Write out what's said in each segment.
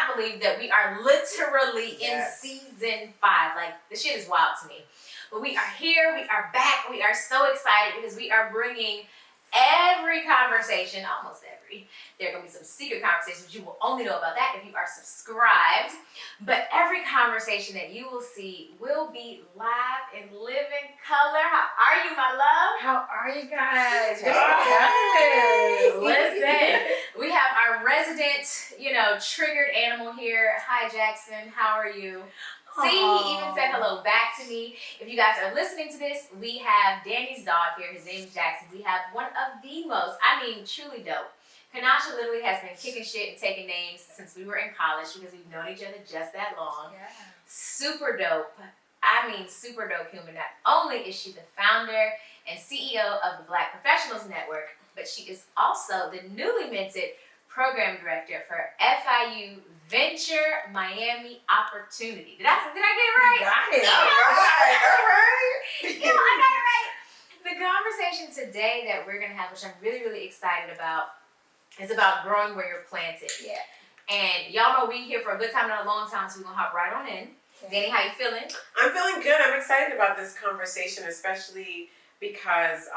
cannot believe that we are literally in season 5. Like, this shit is wild to me. But we are here, we are back, we are so excited because we are bringing every conversation, almost every. There are going to be some secret conversations. You will only know about that if you are subscribed. But every conversation that you will see will be live in living color. How are you, my love? How are you guys? Listen, we have our resident, triggered animal here. Hi, Jackson. How are you? See, he even said hello back to me. If you guys are listening to this, we have Danny's dog here. His name is Jackson. We have one of the most, truly dope. Kenasha literally has been kicking shit and taking names since we were in college because we've known each other just that long. Yeah. Super dope. Super dope human. Not only is she the founder and CEO of the Black Professionals Network, but she is also the newly minted program director for FIU Venture Miami Opportunity. Did I get it right? You got it. All right. I got it right. The conversation today that we're going to have, which I'm really, really excited about, is about growing where you're planted. Yeah. And y'all know we here for a good time, not a long time, so we're going to hop right on in. Danny, how you feeling? I'm feeling good. I'm excited about this conversation, especially because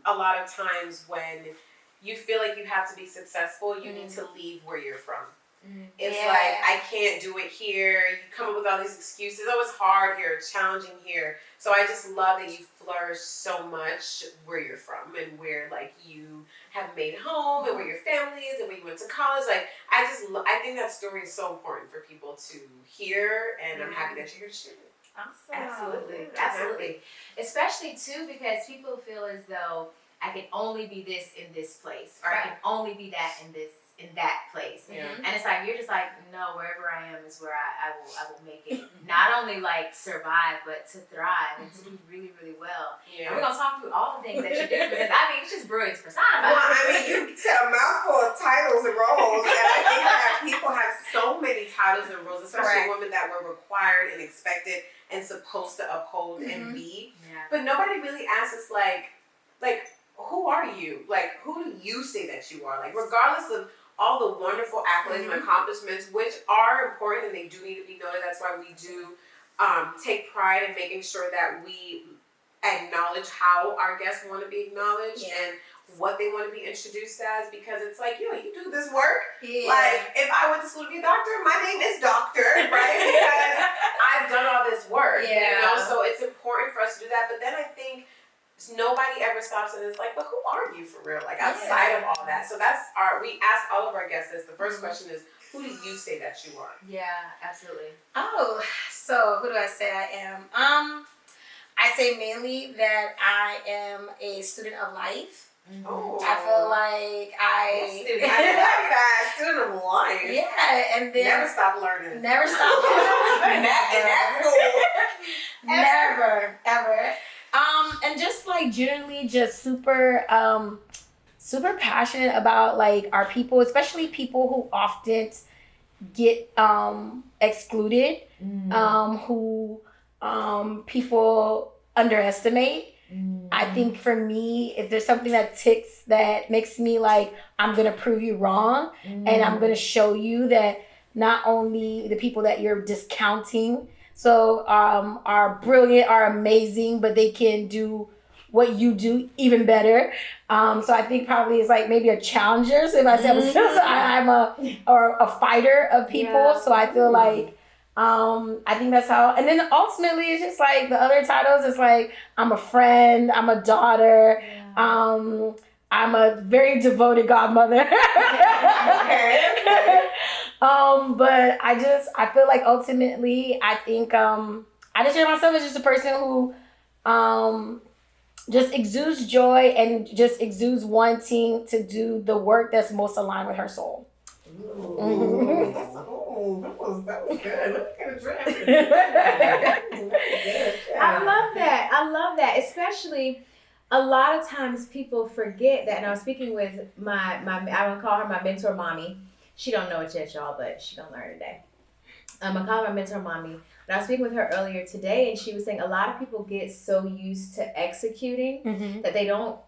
a lot of times when you feel like you have to be successful, you need to leave where you're from. It's like, I can't do it here. You come up with all these excuses. Oh, it's hard here, it's challenging here. So I just love that you flourish so much where you're from and where you have made home and where your family is and where you went to college. I think that story is so important for people to hear, and I'm happy that you're here to share it. Awesome. Absolutely. Especially too because people feel as though I can only be this in this place, or I can only be that in that place. Yeah. And it's like, you're just like, no, wherever I am is where I will make it. Not only survive, but to thrive and to do really, really well. Yeah. And we're going to talk through all the things that you do because it's just brilliance personified. Well, you said a mouthful of titles and roles, and I think that people have so many titles and roles, especially women that were required and expected and supposed to uphold and be. Yeah. But nobody really asks us who are you? Who do you say that you are? Regardless of all the wonderful accolades and accomplishments, which are important and they do need to be noted. That's why we do take pride in making sure that we acknowledge how our guests want to be acknowledged and what they want to be introduced as, because it's you do this work. Yeah. If I went to school to be a doctor, my name is Doctor, right? Because I've done all this work, so it's important for us to do that. But then I think nobody ever stops and is but who are you for real? Outside of all that. So we ask all of our guests this. The first question is, who do you say that you are? Yeah, absolutely. Oh, so who do I say I am? I say mainly that I am a student of life. Oh. I feel like I love that, student of life. Yeah, and then never stop learning. Never stop learning. and that's cool. Never, ever. And just generally just super passionate about our people, especially people who often get excluded, who people underestimate. I think for me, if there's something that makes me I'm gonna prove you wrong, and I'm gonna show you that not only the people that you're discounting are brilliant, are amazing, but they can do what you do even better. So I think probably it's maybe a challenger. So if I say I'm a fighter of people. Yeah. So I feel I think that's how. And then ultimately it's just the other titles. It's I'm a friend, I'm a daughter, I'm a very devoted godmother. Okay. But I feel ultimately, I think, I just hear myself as just a person who, just exudes joy and just exudes wanting to do the work that's most aligned with her soul. Ooh. That was good. I love that. Especially a lot of times people forget that, and I was speaking with my I would call her my mentor mommy. She don't know it yet, y'all, but she gonna learn today. I call her my mentor mommy. But I was speaking with her earlier today, and she was saying a lot of people get so used to executing that they don't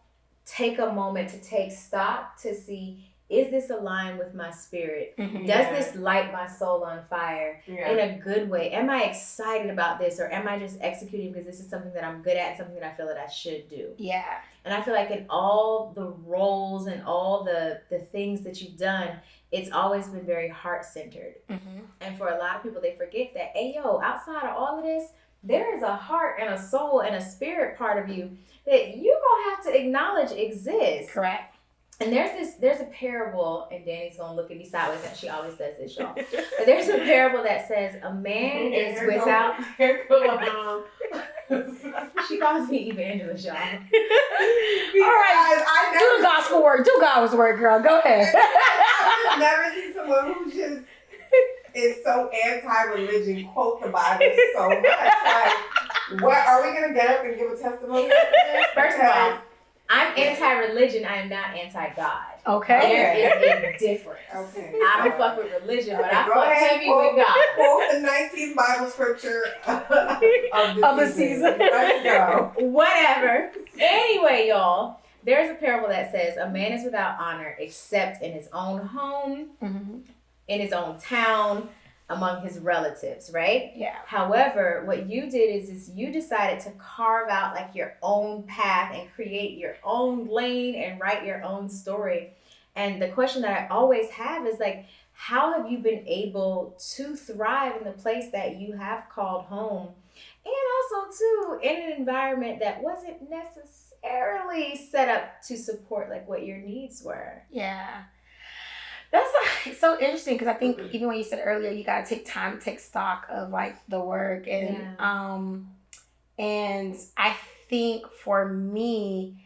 take a moment to take stock to see, is this aligned with my spirit? Mm-hmm. Does this light my soul on fire in Yeah. a good way? Am I excited about this, or am I just executing because this is something that I'm good at, something that I feel that I should do? Yeah. And I feel like in all the roles and all the things that you've done, it's always been very heart-centered. Mm-hmm. And for a lot of people, they forget that, hey, yo, outside of all of this, there is a heart and a soul and a spirit part of you that you're going to have to acknowledge exists. Correct. And there's a parable, and Danny's going to look at me sideways, and she always does this, y'all. But there's a parable that says a man is without... She calls me evangelist, y'all. All right. I Do the gospel work. Do God's work, girl. Go ahead. I've never seen someone who just is so anti-religion quote the Bible so much. Like, what are we gonna get up and give a testimony? First of all, I'm anti-religion. I am not anti-God. Okay. There is a difference. Okay. I don't fuck with religion, but I Go fuck ahead, heavy with God. Quote the 19th Bible scripture of the season. Let's go. Whatever. Anyway, y'all, there's a parable that says a man is without honor except in his own home, Mm-hmm. in his own town, among his relatives, right? Yeah. However, what you did is you decided to carve out like your own path and create your own lane and write your own story. And the question that I always have is like, how have you been able to thrive in the place that you have called home? And also too, in an environment that wasn't necessarily set up to support like what your needs were. Yeah. That's like, so interesting because I think even when you said earlier, you gotta take time to take stock of like the work and and I think for me,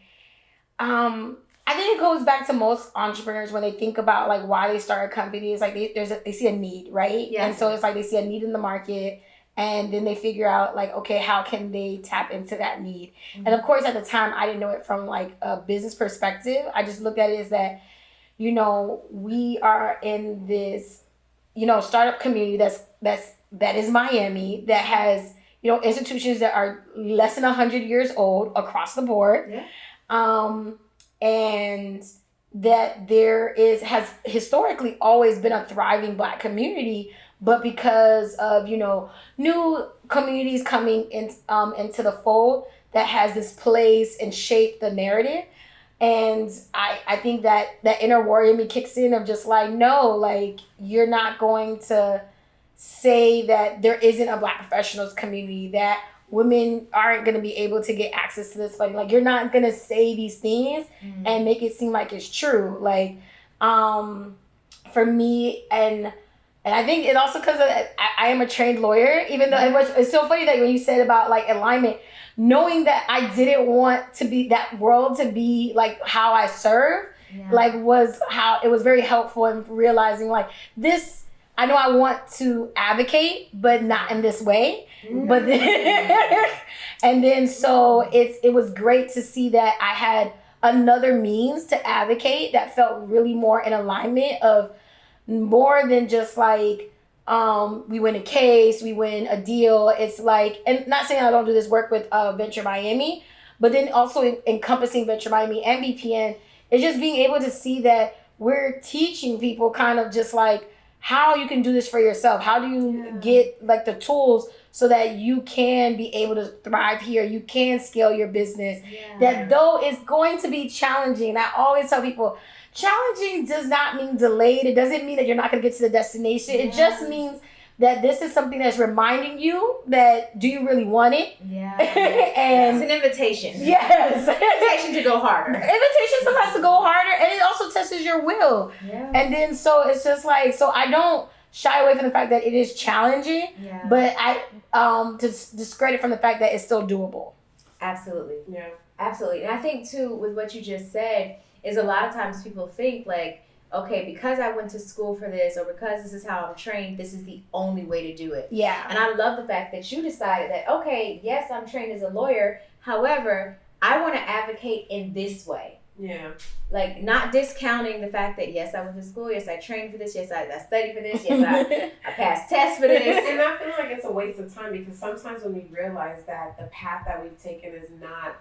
I think it goes back to most entrepreneurs when they think about like why they start a company. It's like they see a need, right? Yes. And so it's like they see a need in the market. And then they figure out like, okay, how can they tap into that need? Mm-hmm. And of course, at the time, I didn't know it from like a business perspective. I just looked at it as that, you know, we are in this, you know, startup community that is Miami, that has, you know, institutions that are less than 100 years old across the board. Yeah. And that has historically always been a thriving Black community, but because of, you know, new communities coming in, into the fold, that has displaced and shaped the narrative. And I think that inner warrior in me kicks in of just like, no, like, you're not going to say that there isn't a Black professionals community, that women aren't going to be able to get access to this funding. Like, you're not going to say these things and make it seem like it's true. Like, for me, and I think it also because I am a trained lawyer, even though it's so funny that when you said about like alignment, knowing that I didn't want to be that world to be like how I serve, like was how it was very helpful in realizing like this, I know I want to advocate, but not in this way. But then, and then so it was great to see that I had another means to advocate that felt really more in alignment of more than just like we win a case, we win a deal. It's like, and not saying I don't do this work with Venture Miami, but then also encompassing Venture Miami and BPN, it's just being able to see that we're teaching people kind of just like how you can do this for yourself. How do you get like the tools so that you can be able to thrive here? You can scale your business. That though it's going to be challenging. I always tell people, challenging does not mean delayed. It doesn't mean that you're not going to get to the destination. It just means that this is something that's reminding you that do you really want it? And it's an invitation. Yes. Invitation to go harder. Invitation sometimes to go harder, and it also tests your will. And then so it's just like, so I don't shy away from the fact that it is challenging, but I to discredit from the fact that it's still doable. Absolutely. Yeah. Absolutely. And I think too, with what you just said, is a lot of times people think like, okay, because I went to school for this, or because this is how I'm trained, this is the only way to do it. Yeah. And I love the fact that you decided that, okay, yes, I'm trained as a lawyer. However, I want to advocate in this way. Yeah. Like, not discounting the fact that, yes, I went to school, yes, I trained for this, yes, I studied for this, yes, I passed tests for this. And I feel like it's a waste of time, because sometimes when we realize that the path that we've taken is not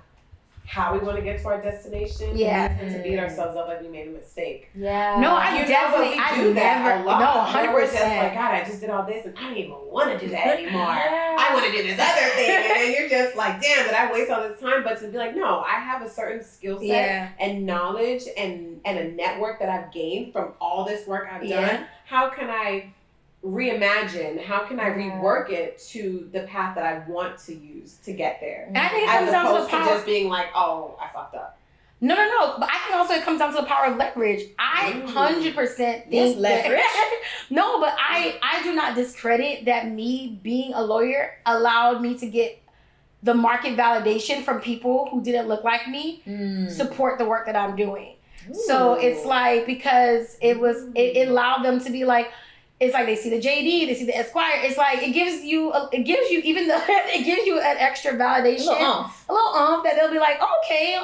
how we want to get to our destination. Yeah. And to beat ourselves up like we made a mistake. Yeah. No, I definitely, we I do that never, a lot. no, 100%. Where we're just like, God, I just did all this and I don't even want to do that anymore. I want to do this other thing. And then you're just like, damn, did I waste all this time? But to be like, no, I have a certain skill set and knowledge and a network that I've gained from all this work I've done. How can I reimagine? How can I rework it to the path that I want to use to get there? And I think it As comes down to the opposed to power. just being like, oh, I fucked up. No. But I think also it comes down to the power of leverage. I 100% think Yes, leverage. No, but I do not discredit that me being a lawyer allowed me to get the market validation from people who didn't look like me support the work that I'm doing. Ooh. So it's like, because it allowed them to be like, it's like they see the JD, they see the Esquire. It's like it gives you even though it gives you an extra validation, a little umph that they'll be like, okay,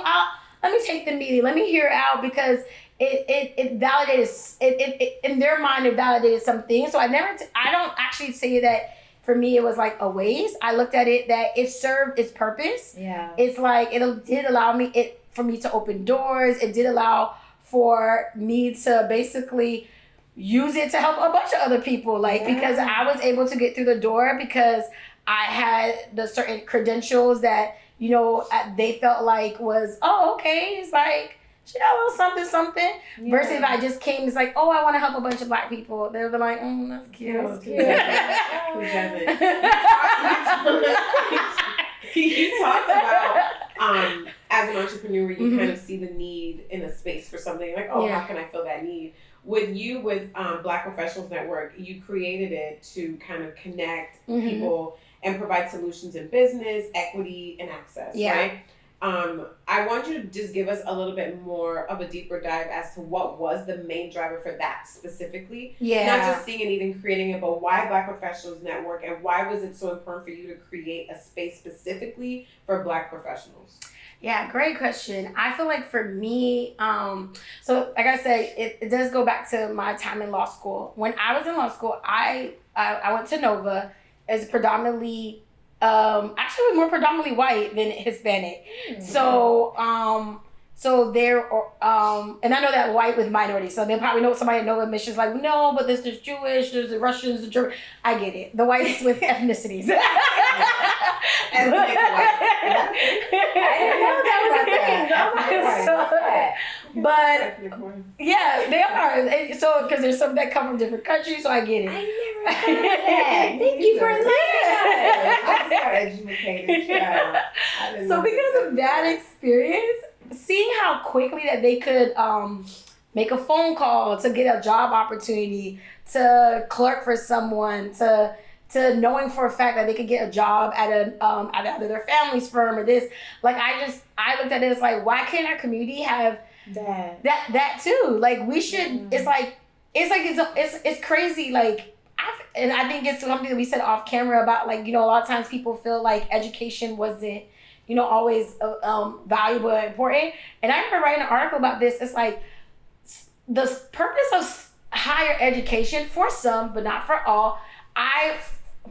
let me take the meeting, let me hear it out, because it validated it in their mind. It validated something. So I don't actually say that for me it was like a waste. I looked at it that it served its purpose. Yeah, it's like it did allow me for me to open doors. It did allow for me to basically use it to help a bunch of other people, because I was able to get through the door because I had the certain credentials that, they felt like was, oh, okay, it's like, she got a little something. Yeah. Versus if I just came, it's like, oh, I want to help a bunch of Black people. They'll be like, that's cute. That's cute. Who doesn't? You talked about, as an entrepreneur, you kind of see the need in a space for something, like, oh, how can I fill that need? With Black Professionals Network, you created it to kind of connect people and provide solutions in business, equity, and access, right? I want you to just give us a little bit more of a deeper dive as to what was the main driver for that specifically. Yeah. Not just seeing a need and creating it, but why Black Professionals Network, and why was it so important for you to create a space specifically for Black professionals? Yeah, great question. I feel like for me, so like I said, it does go back to my time in law school. When I was in law school, I went to Nova as predominantly, actually was more predominantly white than Hispanic. Mm-hmm. So there, and I know that white with minority, so they probably know somebody at Nova Mission's like, no, but there's Jewish, there's the Russians, the German. I get it. The whites with ethnicities. Ethnic white. I didn't know that was a thing. But yeah, they are. So because there's some that come from different countries, so I get it. I never heard of that. Thank you for I'm so educated. So because of that experience, seeing how quickly that they could make a phone call to get a job opportunity, to clerk for someone, to knowing for a fact that they could get a job at either their family's firm or this, like I looked at it as like, why can't our community have that too? Like we should. It's crazy. Like I think it's something that we said off camera about, like, a lot of times people feel like education wasn't, always valuable and important. And I remember writing an article about this. It's like the purpose of higher education for some, but not for all, I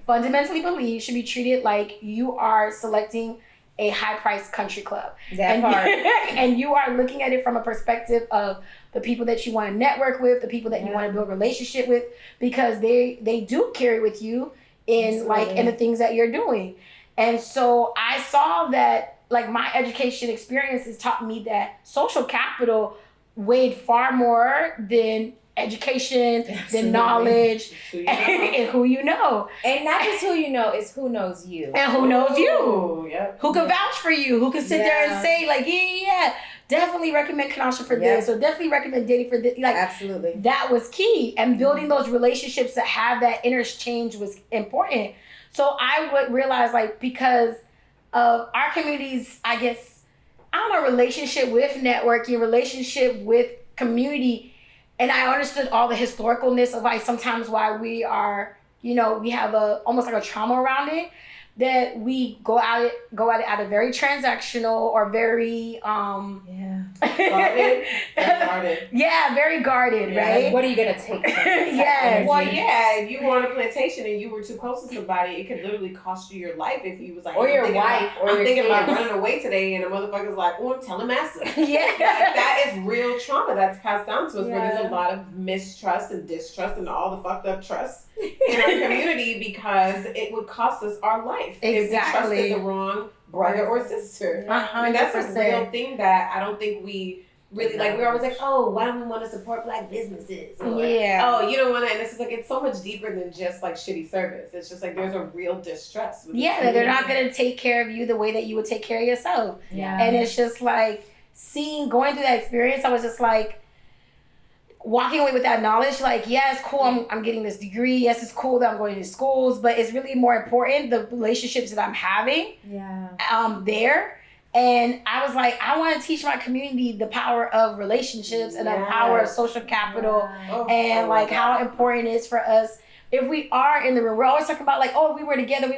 fundamentally believe should be treated like you are selecting a high-priced country club. And you are looking at it from a perspective of the people that you want to network with, the people that you want to build a relationship with, because they do carry with you in in the things that you're doing. And so I saw that, like, my education experiences taught me that social capital weighed far more than education, than knowledge, and who you know. And not just who you know, it's who knows you. And who knows you. Yep. Who can vouch for you, who can sit there and say, like, definitely recommend Kenasha for this, or definitely recommend Diddy for this. Like, absolutely. That was key. And building those relationships that have that interchange was important. So I would realize, like, because of our community's, I guess, relationship with networking, relationship with community, and I understood all the historicalness of, like, sometimes why we are, we have almost like a trauma around it. that we go at it either very transactional or very Guarded. yeah, very guarded, right? Like, what are you gonna take? Yes. Well, yeah, if you were on a plantation and you were too close to somebody, it could literally cost you your life if you was like, or your wife, or I'm your thinking about kids. running away today, and the motherfucker's like, oh, I'm telling massa. Yeah. Like, that is real trauma that's passed down to us, where Yeah. there's a lot of mistrust and distrust and all the fucked up trust in our community because it would cost us our life if we Exactly. trusted the wrong brother or sister. I mean, that's a 100%. real thing that I don't think we really like. We're always like, oh, why don't we want to support Black businesses? Or, Yeah. oh, you don't want to. And it's like, it's so much deeper than just like shitty service. It's just like there's a real distrust. With Yeah, that they're not going to take care of you the way that you would take care of yourself. Yeah. And it's just like going through that experience, I was just like walking away with that knowledge, like, yeah, it's cool, I'm getting this degree. Yes, it's cool that I'm going to schools, but it's really more important the relationships that I'm having there. And I was like, I want to teach my community the power of relationships and the power of social capital and like how important it is for us. If we are in the room, we're always talking about like, oh, we were together.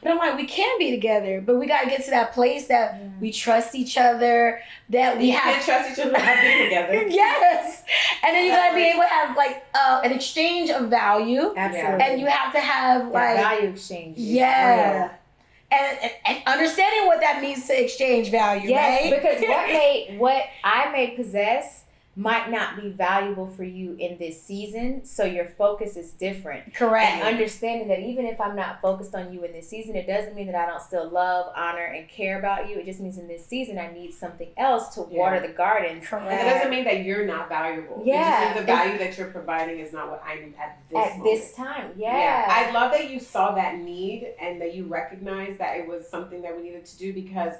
But I'm like, we can be together, but we got to get to that place that we trust each other, that we can't trust each other without being together. Yes. And then you got to be able to have like an exchange of value. Absolutely. And you have to have like value exchange. Yeah. And understanding what that means to exchange value, Yes, right? because what I may possess might not be valuable for you in this season, so your focus is different. Correct. And understanding that even if I'm not focused on you in this season, it doesn't mean that I don't still love, honor, and care about you. It just means in this season I need something else to water the garden. Correct. And it doesn't mean that you're not valuable. Yeah. It just means the value that you're providing is not what I need at this moment. This time. Yeah. I love that you saw that need and that you recognized that it was something that we needed to do, because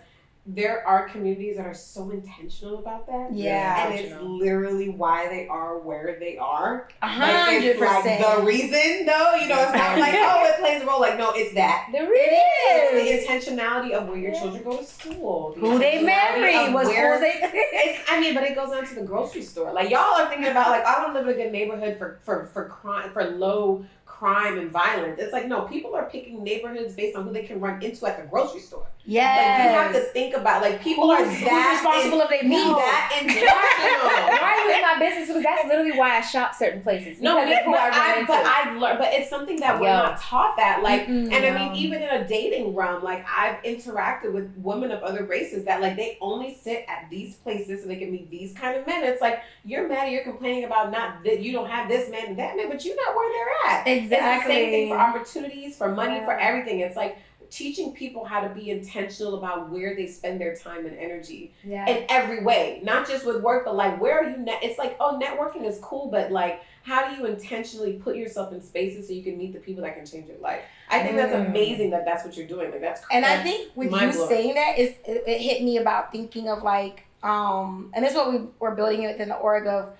there are communities that are so intentional about that. Yeah. And it's literally why they are where they are. 100%. It's like the reason, though. You know, it's not like, oh, it plays a role. Like, no, it's that. It's the intentionality of where your children go to school. Who they marry. What schools they... But it goes on to the grocery store. Like, y'all are thinking about, like, I want to live in a good neighborhood for crime, for low crime and violence. It's like, no, people are picking neighborhoods based on who they can run into at the grocery store. Yes. Like, you have to think about, like, people are who's responsible if they meet. That intentional. Why are you in my business? Because that's literally why I shop certain places. No, I've learned, but it's something that we're not taught that. Like, and I mean, even in a dating realm, like, I've interacted with women of other races that, like, they only sit at these places so they can meet these kind of men. It's like, you're mad or you're complaining about not that you don't have this man and that man, but you're not where they're at. Exactly. It's the same thing for opportunities, for money, for everything. It's like teaching people how to be intentional about where they spend their time and energy in every way, not just with work, but like, where are you? It's like, oh, networking is cool, but like, how do you intentionally put yourself in spaces so you can meet the people that can change your life? I think that's amazing that that's what you're doing. Like, that's and I think with you saying that, it hit me about thinking of like, and this is what we were building within the org of.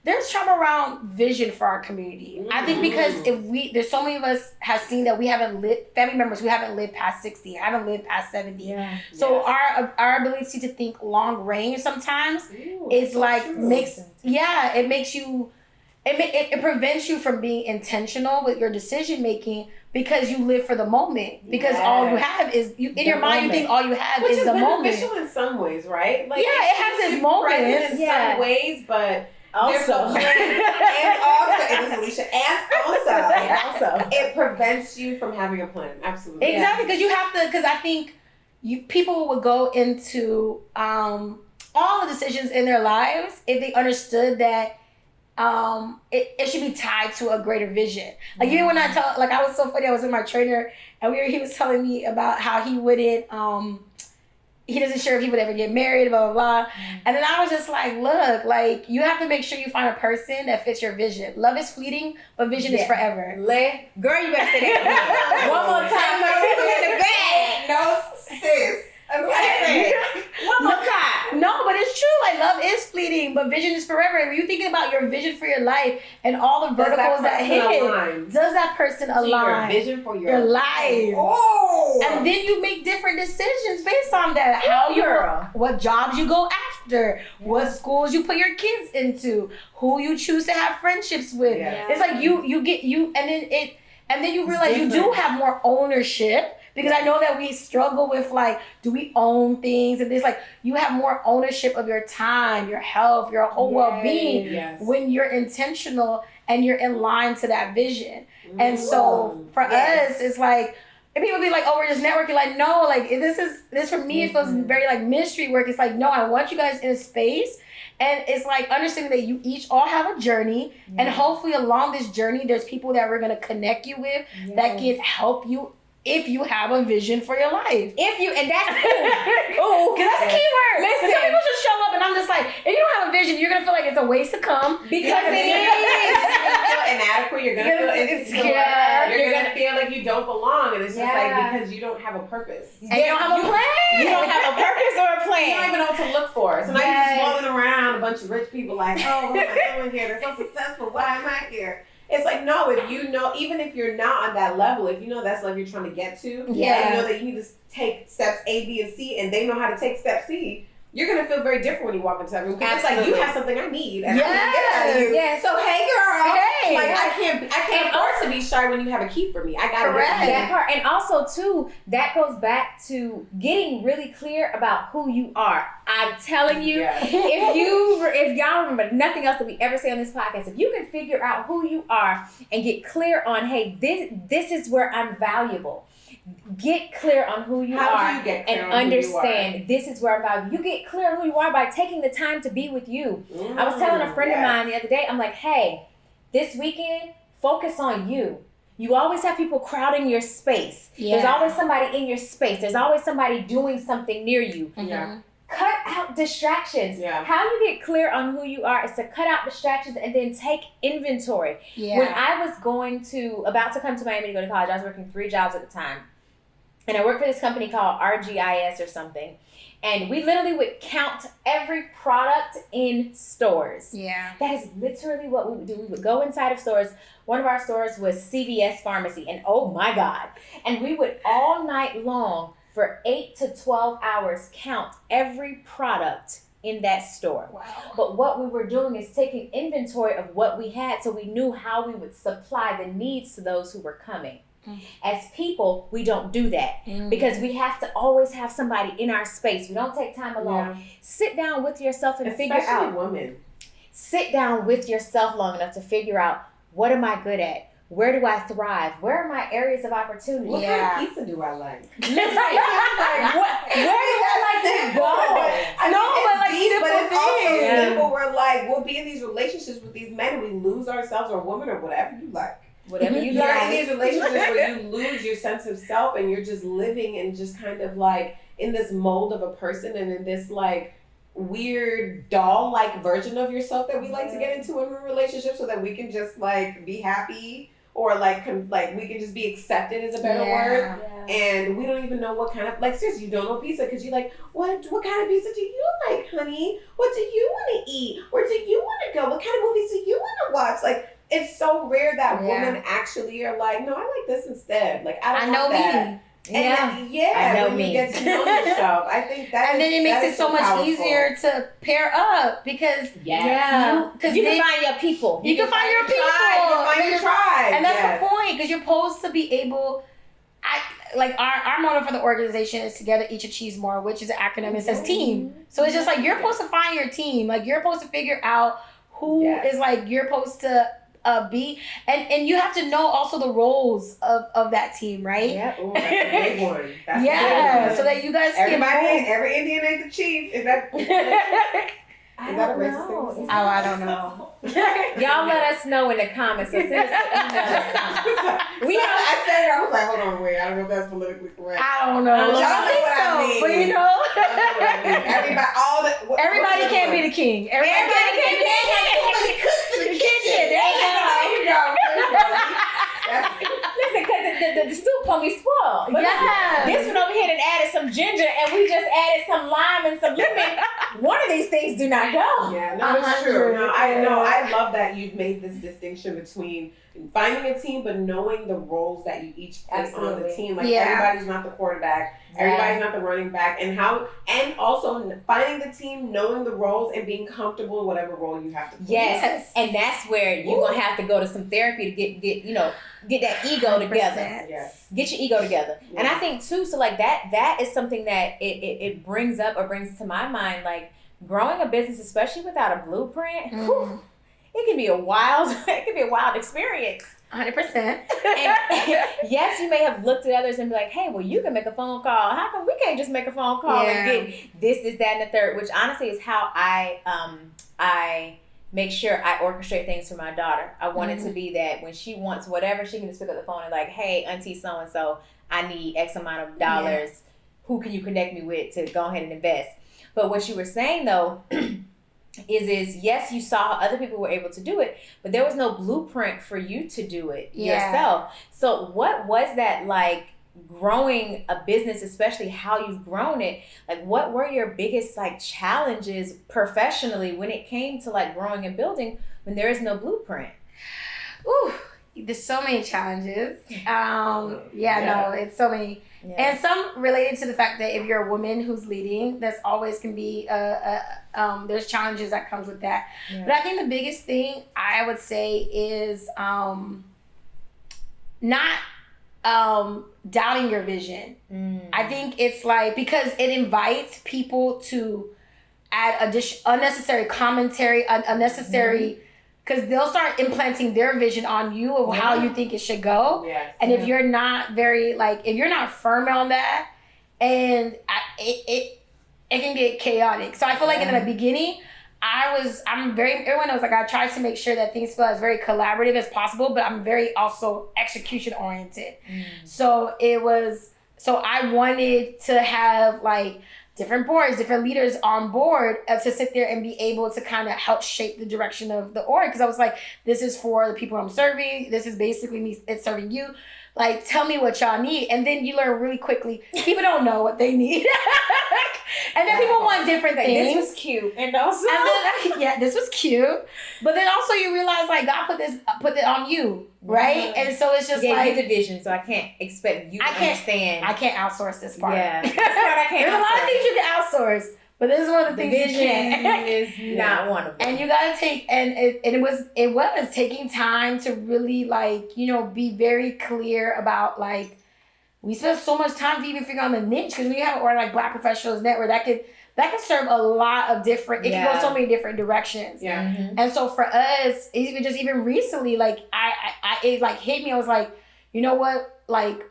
There's trauma around vision for our community. I think because there's so many of us have seen that we haven't lived, family members who haven't lived past 60, haven't lived past 70. Yeah. So our ability to think long range sometimes is like it makes you, it prevents you from being intentional with your decision making because you live for the moment. Because all you have is, in your mind, you think all you have is the moment. Which is beneficial in some ways, right? Like, it has its moments. In some ways, but... Also, it prevents you from having a plan. Absolutely. Exactly, because you have to. Because I think people would go into all the decisions in their lives if they understood that it should be tied to a greater vision. Like even when I was so funny. I was with my trainer and he was telling me about how he wouldn't. He doesn't sure if he would ever get married, blah, blah, blah. And then I was just like, look, like, you have to make sure you find a person that fits your vision. Love is fleeting, but vision is forever. Girl, you better say that one more time. No, sis. One more time. No, but it's true. Like, love is fleeting, but vision is forever. And when you're thinking about your vision for your life and all the verticals that hit it, does that person align? Your vision for your life. Oh. And then you make different decisions based on that. What jobs you go after, what schools you put your kids into, who you choose to have friendships with. Yeah. It's like and then you realize you do have more ownership. because I know that we struggle with like, do we own things? And it's like, you have more ownership of your time, your health, your whole well-being when you're intentional and you're in line to that vision. And so for us, it's like, and people be like, oh, we're just networking. Like, no, like this for me, it feels very like ministry work. It's like, no, I want you guys in a space. And it's like understanding that you each all have a journey. And hopefully along this journey, there's people that we're going to connect you with that can help you if you have a vision for your life. And that's cool. Because that's the key word. Listen. Some people just show up and I'm just like, if you don't have a vision, you're going to feel like it's a waste to come. Because it is. You're going to feel inadequate. You're going to feel insecure. You're going to feel like you don't belong. And it's just like because you don't have a purpose. And you don't have a plan. You don't have a purpose or a plan. You don't even know what to look for. So now you're just walking around a bunch of rich people like, oh, what am I doing here? They're so successful. Why am I here? It's like, no, if you know, even if you're not on that level, if you know that's level you're trying to get to, and you know that you need to take steps A, B, and C, and they know how to take step C, you're going to feel very different when you walk into that room. Because it's like, you have something I need, and I can get out of you. Yes. So, hey, girl. Hey. Like, I can't afford to be shy when you have a key for me. I got to get that part. And also, too, that goes back to getting really clear about who you are. I'm telling you, if y'all remember nothing else that we ever say on this podcast, if you can figure out who you are and get clear on, hey, this is where I'm valuable. Get clear on who you are and understand this is where I'm valuable. You get clear on who you are by taking the time to be with you. I was telling a friend of mine the other day, I'm like, hey, this weekend, focus on you. You always have people crowding your space. There's always somebody in your space. There's always somebody doing something near you. Cut out distractions. How you get clear on who you are is to cut out distractions and then take inventory. When I was about to come to Miami to go to college, I was working 3 jobs at the time. And I worked for this company called RGIS or something. And we literally would count every product in stores. That is literally what we would do. We would go inside of stores. One of our stores was CVS Pharmacy. And oh my God. And we would all night long for 8 to 12 hours count every product in that store. But what we were doing is taking inventory of what we had so we knew how we would supply the needs to those who were coming. As people, we don't do that because we have to always have somebody in our space. We don't take time alone. Sit down with yourself and figure out. Especially women. Sit down with yourself long enough to figure out, what am I good at? Where do I thrive? Where are my areas of opportunity? What kind of pizza do I like? Listen, where do I like to go? But it's also simple. We're like, we'll be in these relationships with these men and we lose ourselves or women or whatever you like. Whatever you You're like. in these relationships where you lose your sense of self and you're just living in just kind of like in this mold of a person and in this like weird doll-like version of yourself that we like to get into in a relationship so that we can just like be happy or like we can just be accepted is a better word. And we don't even know what kind of, like seriously, you don't know pizza because you're like, what kind of pizza do you like, honey? What do you want to eat? Where do you want to go? What kind of movies do you want to watch? Like, it's so rare that women actually are like, no, I like this instead. Like, I don't want that. And when you get to know yourself, I think that and then it makes it so much easier to pair up because you can find your people. You can find your people. You can find your tribe. And that's the point because you're supposed to be able. Our motto for the organization is together each achieves more, which is an acronym. It says team. So it's just like you're supposed to find your team. Like you're supposed to figure out who is like you're supposed to be, and you have to know also the roles of that team, right? Yeah, ooh, that's a big one. That's a big one. So that you guys every Indian ain't the chief. Is that a racist thing? Oh, I don't know. Y'all let us know in the comments. So send us an email or something. I said it. I was like, hold on, wait. I don't know if that's politically correct. I don't know. Y'all know what I mean. But you know, everybody can't be the king. Everybody can't be the king. Cooks in the kitchen. There you go. Listen, because the soup gonna be spoiled. But this one over here that added some ginger and we just added some lime and some lemon. One of these things do not go. Yeah, no, it's true. No, I love that you've made this distinction between finding a team, but knowing the roles that you each play on the team. Like everybody's not the quarterback, everybody's not the running back, and also finding the team, knowing the roles, and being comfortable in whatever role you have to play. Yes, and that's where you're gonna have to go to some therapy to get that ego together. Yes. Get your ego together. Yeah. And I think too, so like that is something that it brings up or brings to my mind, like growing a business, especially without a blueprint. Whew, it can be a wild experience. 100%. And yes, you may have looked at others and be like, hey, well, you can make a phone call. How come we can't just make a phone call and get this, that, and the third? Which honestly is how I make sure I orchestrate things for my daughter. I want it to be that when she wants whatever, she can just pick up the phone and like, hey, auntie so-and-so, I need X amount of dollars. Yeah. Who can you connect me with to go ahead and invest? But what you were saying though, is yes, you saw how other people were able to do it, but there was no blueprint for you to do it yourself. So what was that like growing a business, especially how you've grown it? Like what were your biggest like challenges professionally when it came to like growing and building when there is no blueprint? Ooh, there's so many challenges. It's so many. Yeah. And some related to the fact that if you're a woman who's leading, that's always can be there's challenges that comes with that. Yeah. But I think the biggest thing I would say is not doubting your vision. I think it's like, because it invites people to add unnecessary commentary, unnecessary, because they'll start implanting their vision on you of how you think it should go. Yes. And if you're not if you're not firm on that, and it can get chaotic. So I feel like in the beginning, everyone knows, like, I try to make sure that things feel as very collaborative as possible, but I'm very also execution oriented. So I wanted to have like different boards, different leaders on board to sit there and be able to kind of help shape the direction of the org. Because I was like, this is for the people I'm serving. This is basically me, it's serving you. Like, tell me what y'all need. And then you learn really quickly, people don't know what they need. And then people want different things. This was cute. And also. This was cute. But then also you realize, like, God put it on you, right? And so it's just like. You the vision, so I can't expect you to understand. I can't outsource this part. Yeah. This part I can't There's a lot of things you can outsource. But this is one of the things you can't. Is not one of them. And you gotta take, and it was taking time to really be very clear about like, we spent so much time to even figure out the niche, because we have like Black Professionals Network that could serve a lot of different, it can go so many different directions. Yeah. Mm-hmm. And so for us, even recently, like it like hit me, I was like, you know what, like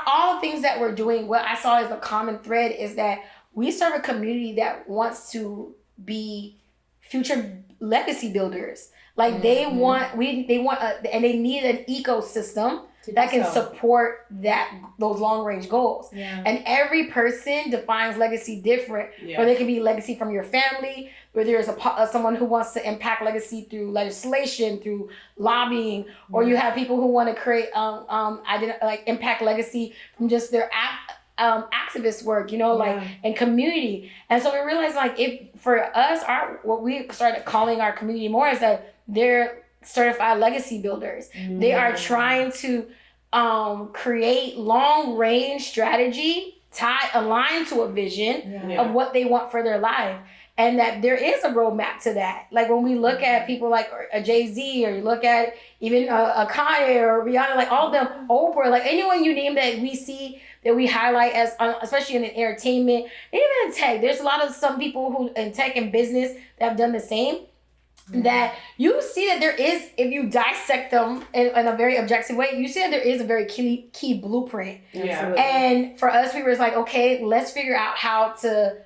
all the things that we're doing, what I saw as the common thread is that we serve a community that wants to be future legacy builders. Like they want, and they need an ecosystem that can support those long range goals. Yeah. And every person defines legacy different. Yeah. Whether it can be legacy from your family, whether there's someone who wants to impact legacy through legislation, through lobbying, or you have people who want to create impact legacy from just their activist work, and community. And so we realized, like, if for us, what we started calling our community more is that they're certified legacy builders. They are trying to create long range strategy aligned to a vision of what they want for their life. And that there is a roadmap to that. Like when we look at people like a Jay-Z, or you look at even a Kanye or Rihanna, like all of them, Oprah, like anyone you name that we see that we highlight as, especially in entertainment, and even in tech, there's a lot of some people who in tech and business that have done the same. That you see that there is, if you dissect them in a very objective way, you see that there is a very key blueprint. Yeah. And for us, we were like, okay, let's figure out how to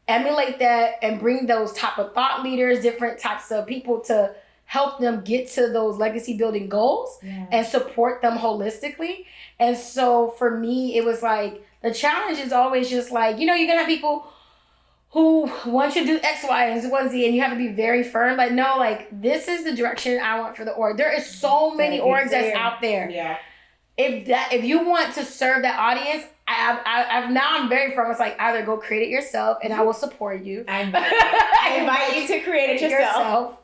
emulate that and bring those type of thought leaders, different types of people to help them get to those legacy building goals and support them holistically. And so for me, it was like, the challenge is always just like, you're going to have people who want you to do X, Y, and Z, and you have to be very firm. Like, no, like, this is the direction I want for the org. There is so many orgs that's out there. Yeah. If you want to serve that audience, I'm very firm. It's like, either go create it yourself and I will support you. I invite you to create it yourself.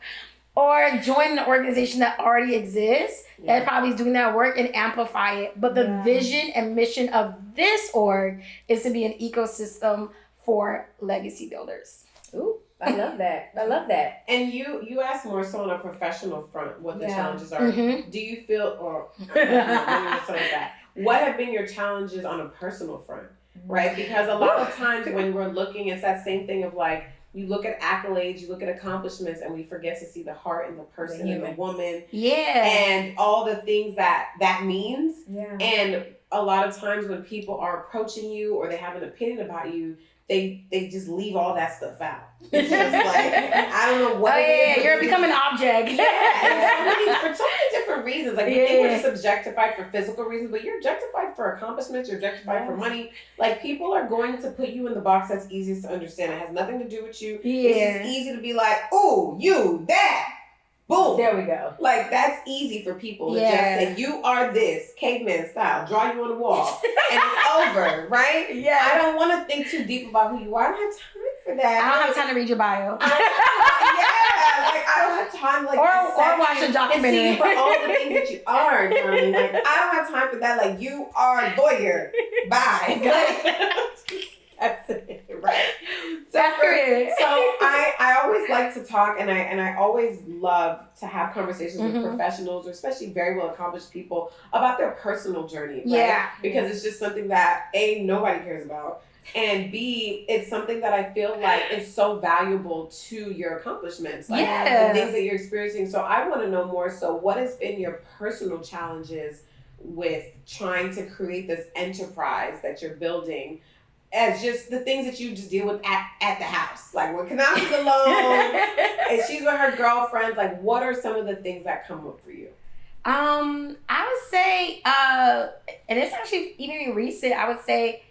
or join an organization that already exists that probably is doing that work and amplify it. But the vision and mission of this org is to be an ecosystem for legacy builders. Ooh, I love that. I love that. And you asked more so on a professional front what the challenges are. Mm-hmm. Do you feel, or let me just say that. What have been your challenges on a personal front, right? Because a lot of times when we're looking, it's that same thing of like, you look at accolades, you look at accomplishments, and we forget to see the heart in the person and the woman. Yeah. And all the things that means. Yeah. And a lot of times when people are approaching you or they have an opinion about you, they just leave all that stuff out. It's just like, I don't know what it is. You're becoming an object. And for so many different reasons. Like, we think we're just objectified for physical reasons, but you're objectified for accomplishments, you're objectified for money. Like, people are going to put you in the box that's easiest to understand. It has nothing to do with you. It's just easy to be like, ooh, you, that. Boom. There we go. Like, that's easy for people to just say, you are this, caveman style, draw you on the wall, and it's over, right? Yeah. I don't want to think too deep about who you are. I don't have time for that. I don't have time to read your bio. I don't have time, like, or watch a documentary and see for all the things that you are, Johnny. Like, I don't have time for that. Like, you are a lawyer. Bye. That's it, right? So I always like to talk, and I always love to have conversations with professionals, or especially very well accomplished people, about their personal journey. Right? Yeah. Because it's just something that A, nobody cares about, and B, it's something that I feel like is so valuable to your accomplishments, like the things that you're experiencing. So I want to know more. So what has been your personal challenges with trying to create this enterprise that you're building? As just the things that you just deal with at the house. Like, when Kenasha's alone and she's with her girlfriends, like, what are some of the things that come up for you? I would say, and it's actually even recent, I would say,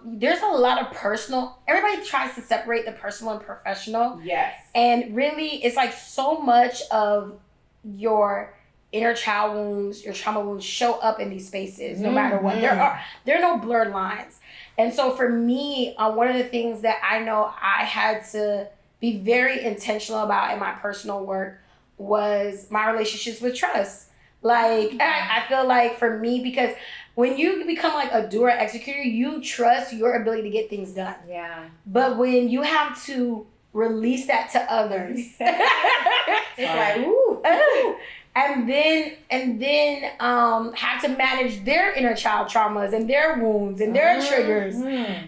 there's a lot of personal, everybody tries to separate the personal and professional. Yes. And really, it's like so much of your inner child wounds, your trauma wounds show up in these spaces, no matter what. There are no blurred lines. And so for me, one of the things that I know I had to be very intentional about in my personal work was my relationships with trust. Like, I feel like for me, because when you become like a doer executor, you trust your ability to get things done. Yeah. But when you have to release that to others, it's like, ooh. And then have to manage their inner child traumas and their wounds and their triggers.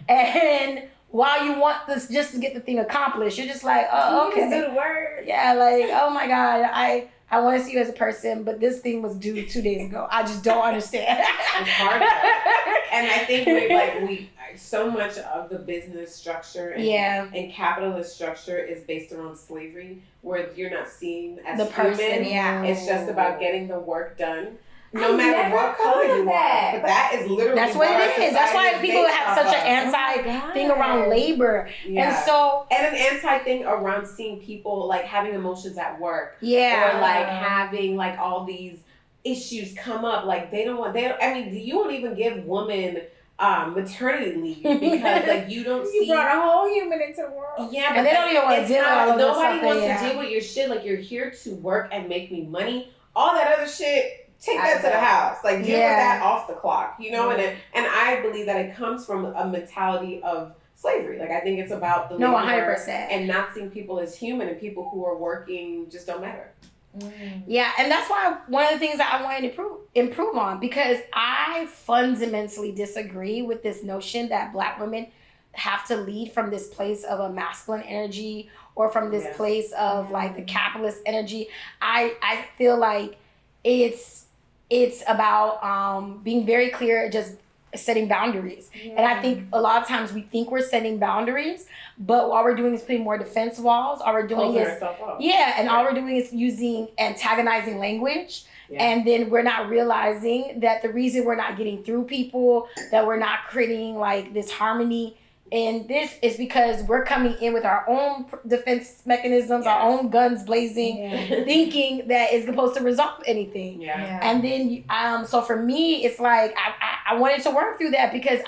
And while you want this just to get the thing accomplished, you're just like, oh, okay. Just do the word. Yeah, like, oh my God, I want to see you as a person, but this thing was due 2 days ago. I just don't understand. It's hard though. And I think we so much of the business structure and capitalist structure is based around slavery, where you're not seen as the human. person. Yeah. It's just about getting the work done. No matter what color you are. But that is literally that's what it is. That's why people have such an anti thing around labor. Yeah. And an anti thing around seeing people like having emotions at work. Yeah. Or like having like all these issues come up. Like you won't even give women maternity leave because like you don't you brought a whole human into the world. Yeah, and they don't even want to deal with all of this stuff. Nobody wants to deal with your shit. Like, you're here to work and make me money. All that other shit, take that to the house. Like, deal with that off the clock, you know? And I believe that it comes from a mentality of slavery. Like, I think it's about the 100%. And not seeing people as human, and people who are working just don't matter. Yeah, and that's why one of the things that I wanted to improve on, because I fundamentally disagree with this notion that Black women have to lead from this place of a masculine energy or from this place of like the capitalist energy. I feel like it's about being very clear, just setting boundaries. And I think a lot of times we think we're setting boundaries, but all we're doing is putting more defense walls. All we're doing all we're doing is using antagonizing language. And then we're not realizing that the reason we're not getting through people, that we're not creating like this harmony in this, is because we're coming in with our own defense mechanisms, our own guns blazing, thinking that it's supposed to resolve anything. And then, so for me, it's like I wanted to work through that, because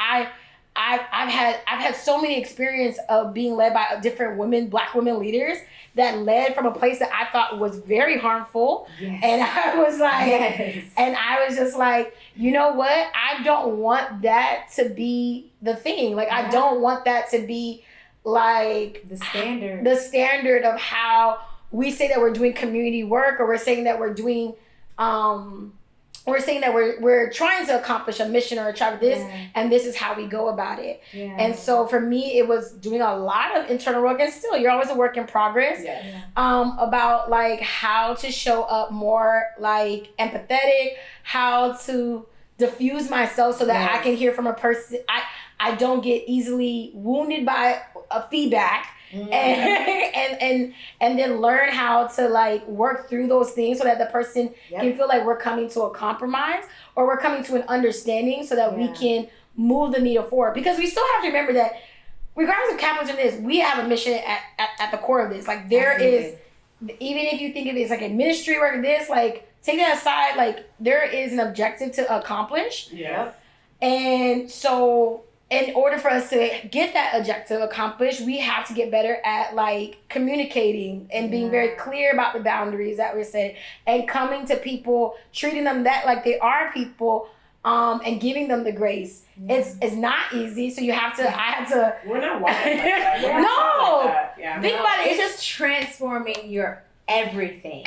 I've had so many experience of being led by different women, Black women leaders that led from a place that I thought was very harmful. Yes. And I was like, Yes. and I was just like, you know what? I don't want that to be the thing. Like, I don't want that to be like The standard. the standard of how we say that we're doing community work, or we're saying that we're doing, we're saying that we're trying to accomplish a mission or a tribe this, and this is how we go about it. Yeah. And so for me, it was doing a lot of internal work, and still, you're always a work in progress. Yes. About like how to show up more like empathetic, how to diffuse myself so that I can hear from a person. I don't get easily wounded by a feedback. And then learn how to like work through those things so that the person can feel like we're coming to a compromise, or we're coming to an understanding so that we can move the needle forward. Because we still have to remember that regardless of capitalism is, we have a mission at the core of this. Like there is, even if you think of it as like a ministry work, this, like take that aside, like there is an objective to accomplish. Yeah. And so in order for us to get that objective accomplished, we have to get better at like communicating and being very clear about the boundaries that we're setting, and coming to people, treating them that like they are people, and giving them the grace. It's not easy. So you have to, I had to. We're not walking like that. We're No. not like that. Yeah. Think about it. It's just transforming your everything.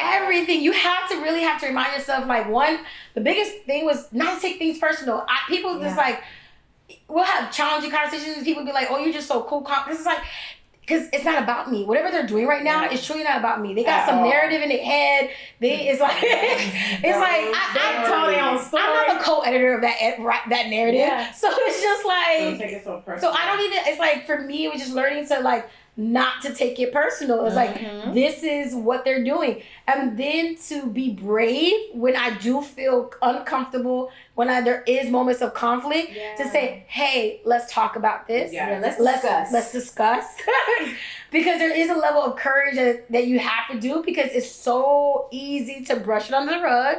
You have to remind yourself, like, one, the biggest thing was not to take things personal. People just like, we'll have challenging conversations and people be like, oh, you're just so cool. This is like, because it's not about me. Whatever they're doing right now is truly not about me. They got some narrative in their head. It's like, I'm totally on story. I'm not the co-editor of that narrative. Yeah. So it's just like, Don't take it so personal. so I don't even, it's like, for me, it was just learning to like, not to take it personal. It's like, this is what they're doing. And then to be brave when I do feel uncomfortable, when there is moments of conflict, to say, hey, let's talk about this. Let's discuss. Because there is a level of courage that you have to do, because it's so easy to brush it under the rug,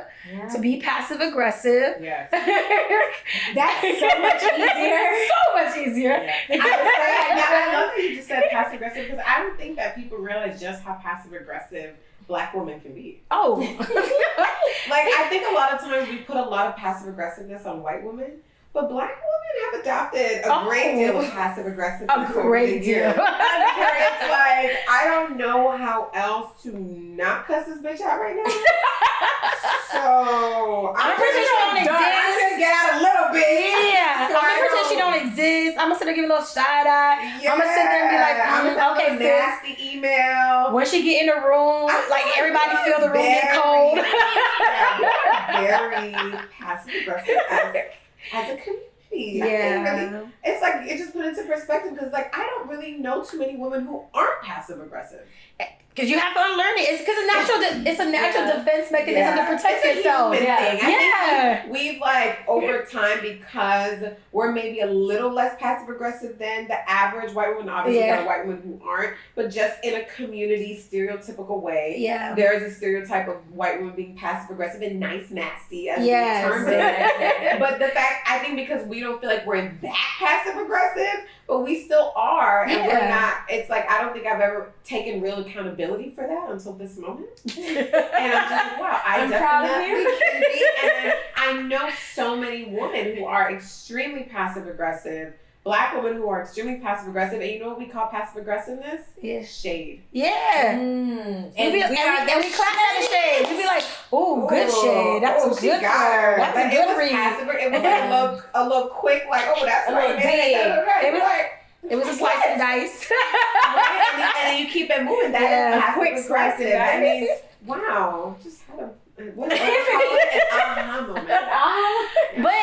to be passive aggressive. Yes. That's so much easier. So much easier. Yeah. I love that you just said passive aggressive, because I don't think that people realize just how passive aggressive Black women can be. Oh. Like, I think a lot of times we put a lot of passive aggressiveness on white women, but Black women have adopted a great deal of passive aggressiveness. A great deal. Because it's like, I don't know how else to not cuss this bitch out right now. So I'm pretty sure she don't exist. I'm gonna get out a little bit. Yeah, So I'm gonna pretend she don't exist. I'm gonna sit there give a little side eye. I'm gonna sit there and be like, okay, sis. Nasty email. When she get in the room, like everybody feel the room get cold. Very passive aggressive as a community. Yeah. It's like, it just put into perspective, because like I don't really know too many women who aren't passive aggressive. Because you have to unlearn it. It's a natural defense mechanism to protect yourself. Thing. I think Yeah. we've like over time, because we're maybe a little less passive aggressive than the average white woman. Obviously, there are white women who aren't, but just in a community stereotypical way. Yeah. There is a stereotype of white women being passive aggressive and nice nasty, as we term it. But the fact, I think, because we don't feel like we're that passive aggressive, but we still are, and we're not. It's like, I don't think I've ever taken real accountability for that until this moment. And I'm just like, wow, I definitely can be. And then I know so many women who are extremely passive aggressive, Black women who are extremely passive aggressive, and you know what we call passive aggressive? Yeah. Shade. Yeah. And we clap at the shade. We be like, "Ooh, good shade. That's a good girl. That's a good read." It was like a little quick, like, oh, that's a little dig. It was a slice and dice. Right? And then you keep it moving. That is passive quick slice and aggressive. I dice. mean, wow, just had a what do I call it? An aha moment. But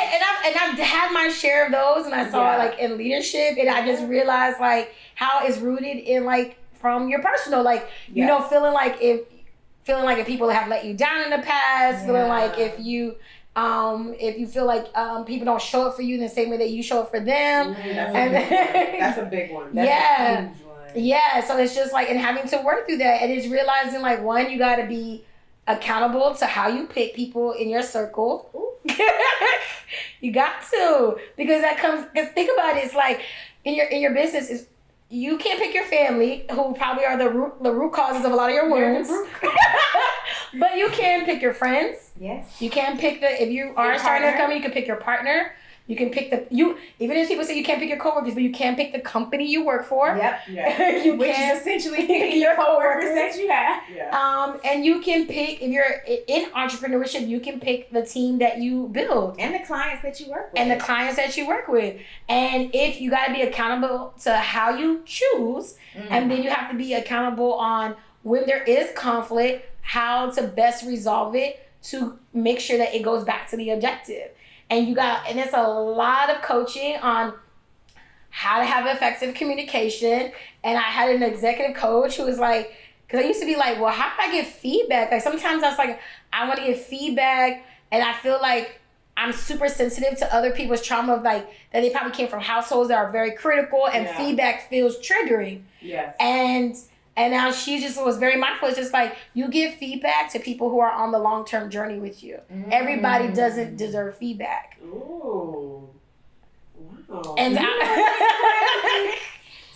I've had my share of those, and I saw it like in leadership, and I just realized like how it's rooted in like from your personal, like you know, feeling like if people have let you down in the past, feeling like if you feel like people don't show up for you in the same way that you show up for them. That's a big one. That's a huge one. Yeah, so it's just like, and having to work through that, and it's realizing like, one, you got to be accountable to how you pick people in your circle. You got to, because that comes. Because think about it. It's like in your business is. You can't pick your family, who probably are the root causes of a lot of your wounds. But you can pick your friends. Yes. You can pick if you are starting a company, you can pick your partner. You can pick even if people say you can't pick your coworkers, but you can pick the company you work for. Yep. Yeah. Which is essentially picking your coworkers that you have. Yeah. And you can pick, if you're in entrepreneurship, you can pick the team that you build. And the clients that you work with. And if you got to be accountable to how you choose, and then you have to be accountable on when there is conflict, how to best resolve it to make sure that it goes back to the objective. And it's a lot of coaching on how to have effective communication. And I had an executive coach who was like, because I used to be like, well, how do I get feedback? Like sometimes I was like, I want to get feedback, and I feel like I'm super sensitive to other people's trauma of like that they probably came from households that are very critical, and feedback feels triggering. Yes. And now she just was very mindful. It's just like, you give feedback to people who are on the long-term journey with you. Everybody doesn't deserve feedback. Ooh. Wow. And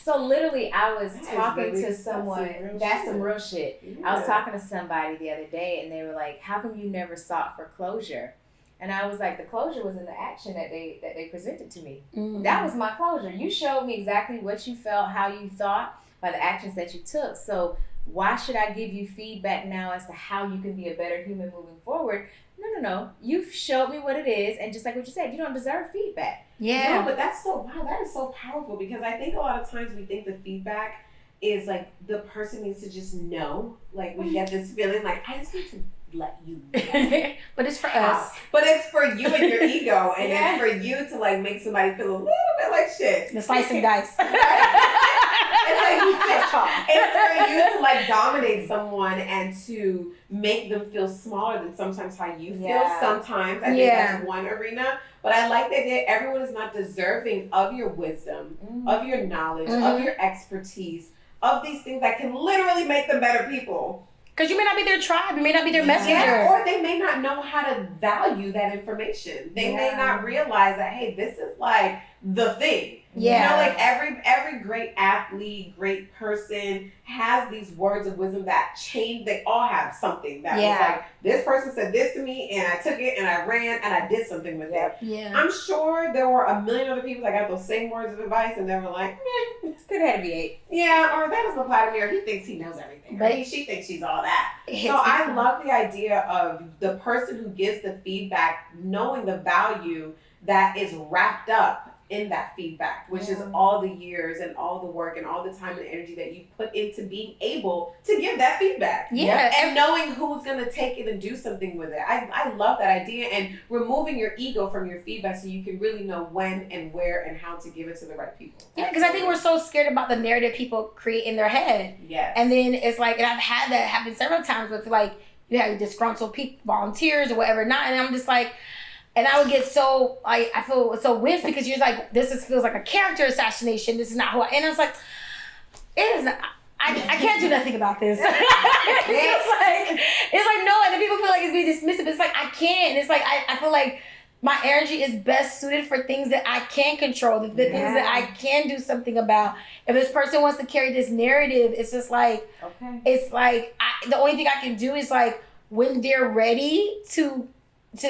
So literally, I was That is talking really- to that's some someone. real That's shit. some real shit. Yeah. I was talking to somebody the other day, and they were like, "How come you never sought for closure?" And I was like, "The closure was in the action that they presented to me. That was my closure. You showed me exactly what you felt, how you thought, by the actions that you took. So why should I give you feedback now as to how you can be a better human moving forward? No. You've showed me what it is, and just like what you said, you don't deserve feedback." Yeah. No, but that is so powerful, because I think a lot of times we think the feedback is like the person needs to just know. Like we get this feeling like, I just need to let you know. But it's for us. But it's for you and your ego, and Yeah. it's for you to like make somebody feel a little bit like shit. The slice and dice. It's for you to like dominate someone and to make them feel smaller than sometimes how you feel. Yeah. Sometimes I think that's one arena. But I like that everyone is not deserving of your wisdom, of your knowledge, of your expertise, of these things that can literally make them better people. Because you may not be their tribe. You may not be their messenger. Yeah, or they may not know how to value that information. They may not realize that, hey, this is like the thing. Yeah. You know, like every great athlete, great person has these words of wisdom that change. They all have something that was like, this person said this to me, and I took it and I ran and I did something with it. Yeah. I'm sure there were a million other people that got those same words of advice, and they were like, Could have be 8. yeah, or that doesn't apply to me, or he thinks he knows everything, or she thinks she's all that. So I love the idea of the person who gives the feedback knowing the value that is wrapped up in that feedback, which is all the years and all the work and all the time and energy that you put into being able to give that feedback. Yeah. And knowing who's going to take it and do something with it. I love that idea, and removing your ego from your feedback so you can really know when and where and how to give it to the right people. Yeah, because I think we're so scared about the narrative people create in their head. Yes. And then it's like, and I've had that happen several times with like, you have disgruntled people, volunteers or whatever not, and I'm just like, and I would get so, I feel so whiffed because you're like, feels like a character assassination. This is not who I, and it's like, it is not, I can't do nothing about this. it's like, no, and then people feel like it's being dismissive. It's like, I can't. And it's like, I feel like my energy is best suited for things that I can control, the things that I can do something about. If this person wants to carry this narrative, it's just like, it's like, the only thing I can do is like, when they're ready to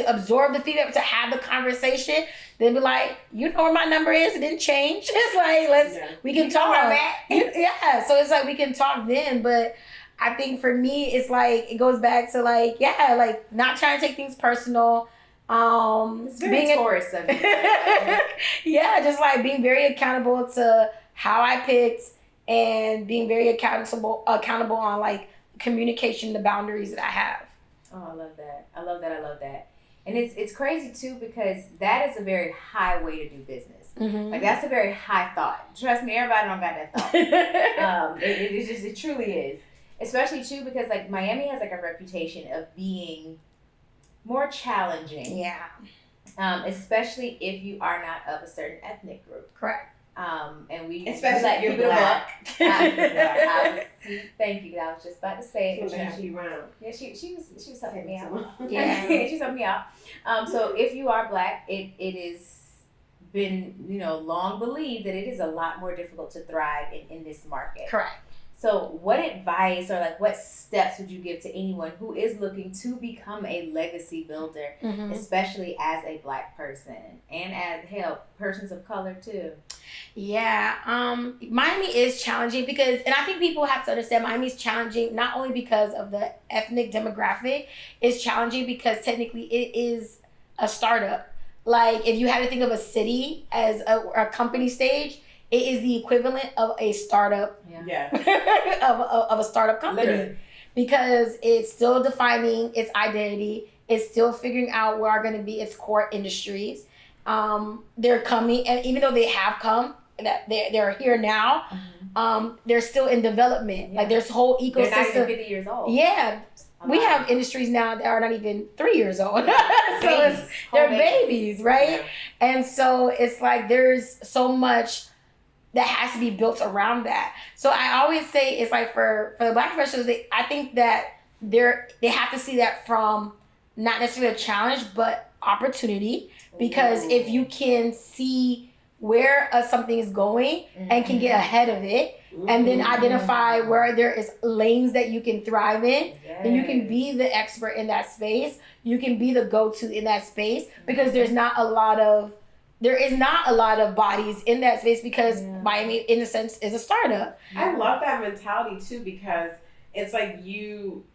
absorb the feedback, to have the conversation, then be like, you know where my number is, it didn't change. It's like, we can talk. Yeah, so it's like we can talk then, but I think for me, it's like, it goes back to like, like not trying to take things personal. It's very Taurus of you. Yeah, just like being very accountable to how I picked, and being very accountable on like communication, the boundaries that I have. Oh, I love that. And it's crazy too, because that is a very high way to do business. Like that's a very high thought. Trust me, everybody don't got that thought. It truly is. Especially too, because like Miami has like a reputation of being more challenging. Yeah. Especially if you are not of a certain ethnic group. Correct. And we especially let if you're people black. Thank you. I was just about to say it. Yeah, she was helping me out. Yeah. She was helping me out. So if you are black, it is been long believed that it is a lot more difficult to thrive in this market. Correct. So what advice or like what steps would you give to anyone who is looking to become a legacy builder, especially as a black person and as persons of color too? Yeah, Miami is challenging because, and I think people have to understand Miami is challenging not only because of the ethnic demographic, it's challenging because technically it is a startup. Like if you had to think of a city as a company stage, it is the equivalent of a startup, of a startup company. Literally. Because it's still defining its identity. It's still figuring out where are going to be its core industries. They're coming, and even though they have come, that they're here now, they're still in development. Yeah. Like there's whole ecosystem. They're not even 50 years old. Yeah. We have industries now that are not even 3 years old. So they're babies, right? Yeah. And so it's like there's so much that has to be built around that. So I always say it's like for the black professionals, I think that they have to see that from not necessarily a challenge, but opportunity. Because if you can see where something is going and can get ahead of it, and then identify where there is lanes that you can thrive in, then you can be the expert in that space. You can be the go-to in that space because there is not a lot of bodies in that space because Miami, in a sense, is a startup. I love that mentality too because it's like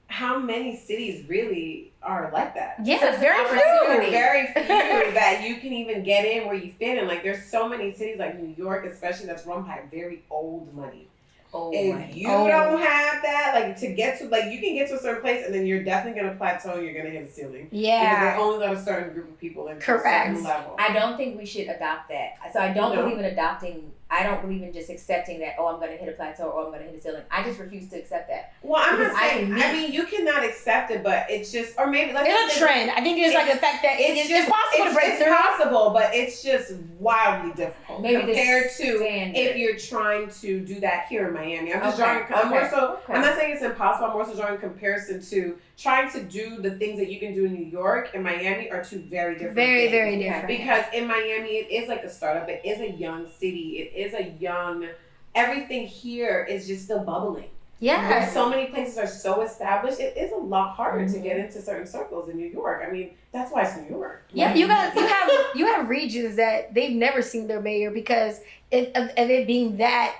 how many cities really are like that? Yeah, very few. Very few that you can even get in where you fit in. Like there's so many cities like New York, especially that's run by very old money. If you don't have that, like to get to, like you can get to a certain place and then you're definitely going to plateau and you're going to hit the ceiling. Yeah. Because they only let a certain group of people in a certain level. I don't think we should adopt that. So I don't believe in adopting. I don't believe in just accepting that, I'm going to hit a plateau or I'm going to hit a ceiling. I just refuse to accept that. Well, I'm not saying, I mean, you cannot accept it, but it's just, or maybe it's a trend. I think there's like the fact that it's possible to break through. It's possible, but it's just wildly difficult compared to if you're trying to do that here in Miami. I'm just drawing, I'm not saying it's impossible, I'm more so drawing comparison to trying to do the things that you can do in New York and Miami are two very different things. Very different. Because in Miami, it is like a startup. It is a young city. It is a young, everything here is just still bubbling. Yeah. Where so many places are so established, it is a lot harder to get into certain circles in New York. I mean, that's why it's New York. Yeah, you have regions that they've never seen their mayor because of it being that,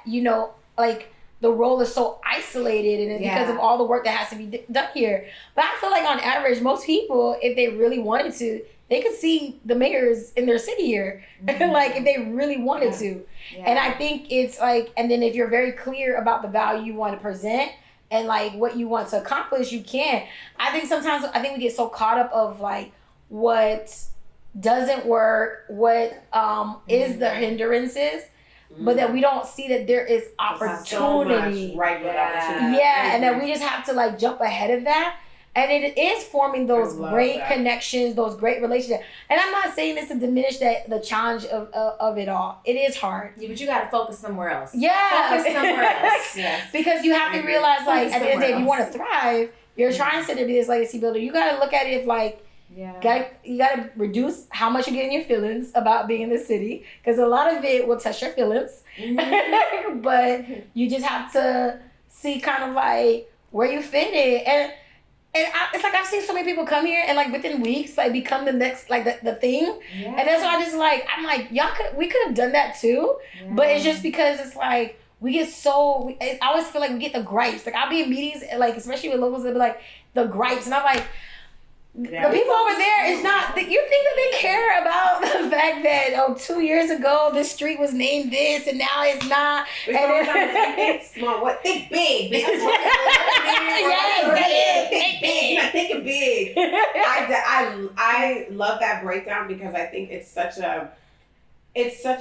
like the role is so isolated and it's because of all the work that has to be done here. But I feel like on average, most people, if they really wanted to, they could see the mayors in their city here, like if they really wanted to. Yeah. And I think it's like, and then if you're very clear about the value you want to present and like what you want to accomplish, you can. I think sometimes, we get so caught up of like what doesn't work, what is the hindrances, but that we don't see that there is opportunity. So much opportunity. Yeah, and that we just have to like jump ahead of that. And it is forming those great connections, those great relationships. And I'm not saying this to diminish the challenge of it all. It is hard. Yeah, but you got to focus somewhere else. Yeah. Focus somewhere else. Yes. Because you have to realize, like, at the end of the day, if you want to thrive, you're trying to be this legacy builder. You got to look at it like, you got to reduce how much you get in your feelings about being in the city. Because a lot of it will touch your feelings. But you just have to see kind of like where you fit in. And it's like I've seen so many people come here and like within weeks like become the next like the thing, and that's why I'm like we could have done that too, but it's just because it's like we get I always feel like we get the gripes. Like I'll be in meetings like especially with locals that be like the gripes, and I'm like. The people over there is not. You think that they care about the fact that 2 years ago this street was named this and now it's not. And it's small. What? Think big. Yes, big. Think big. I love that breakdown because I think it's such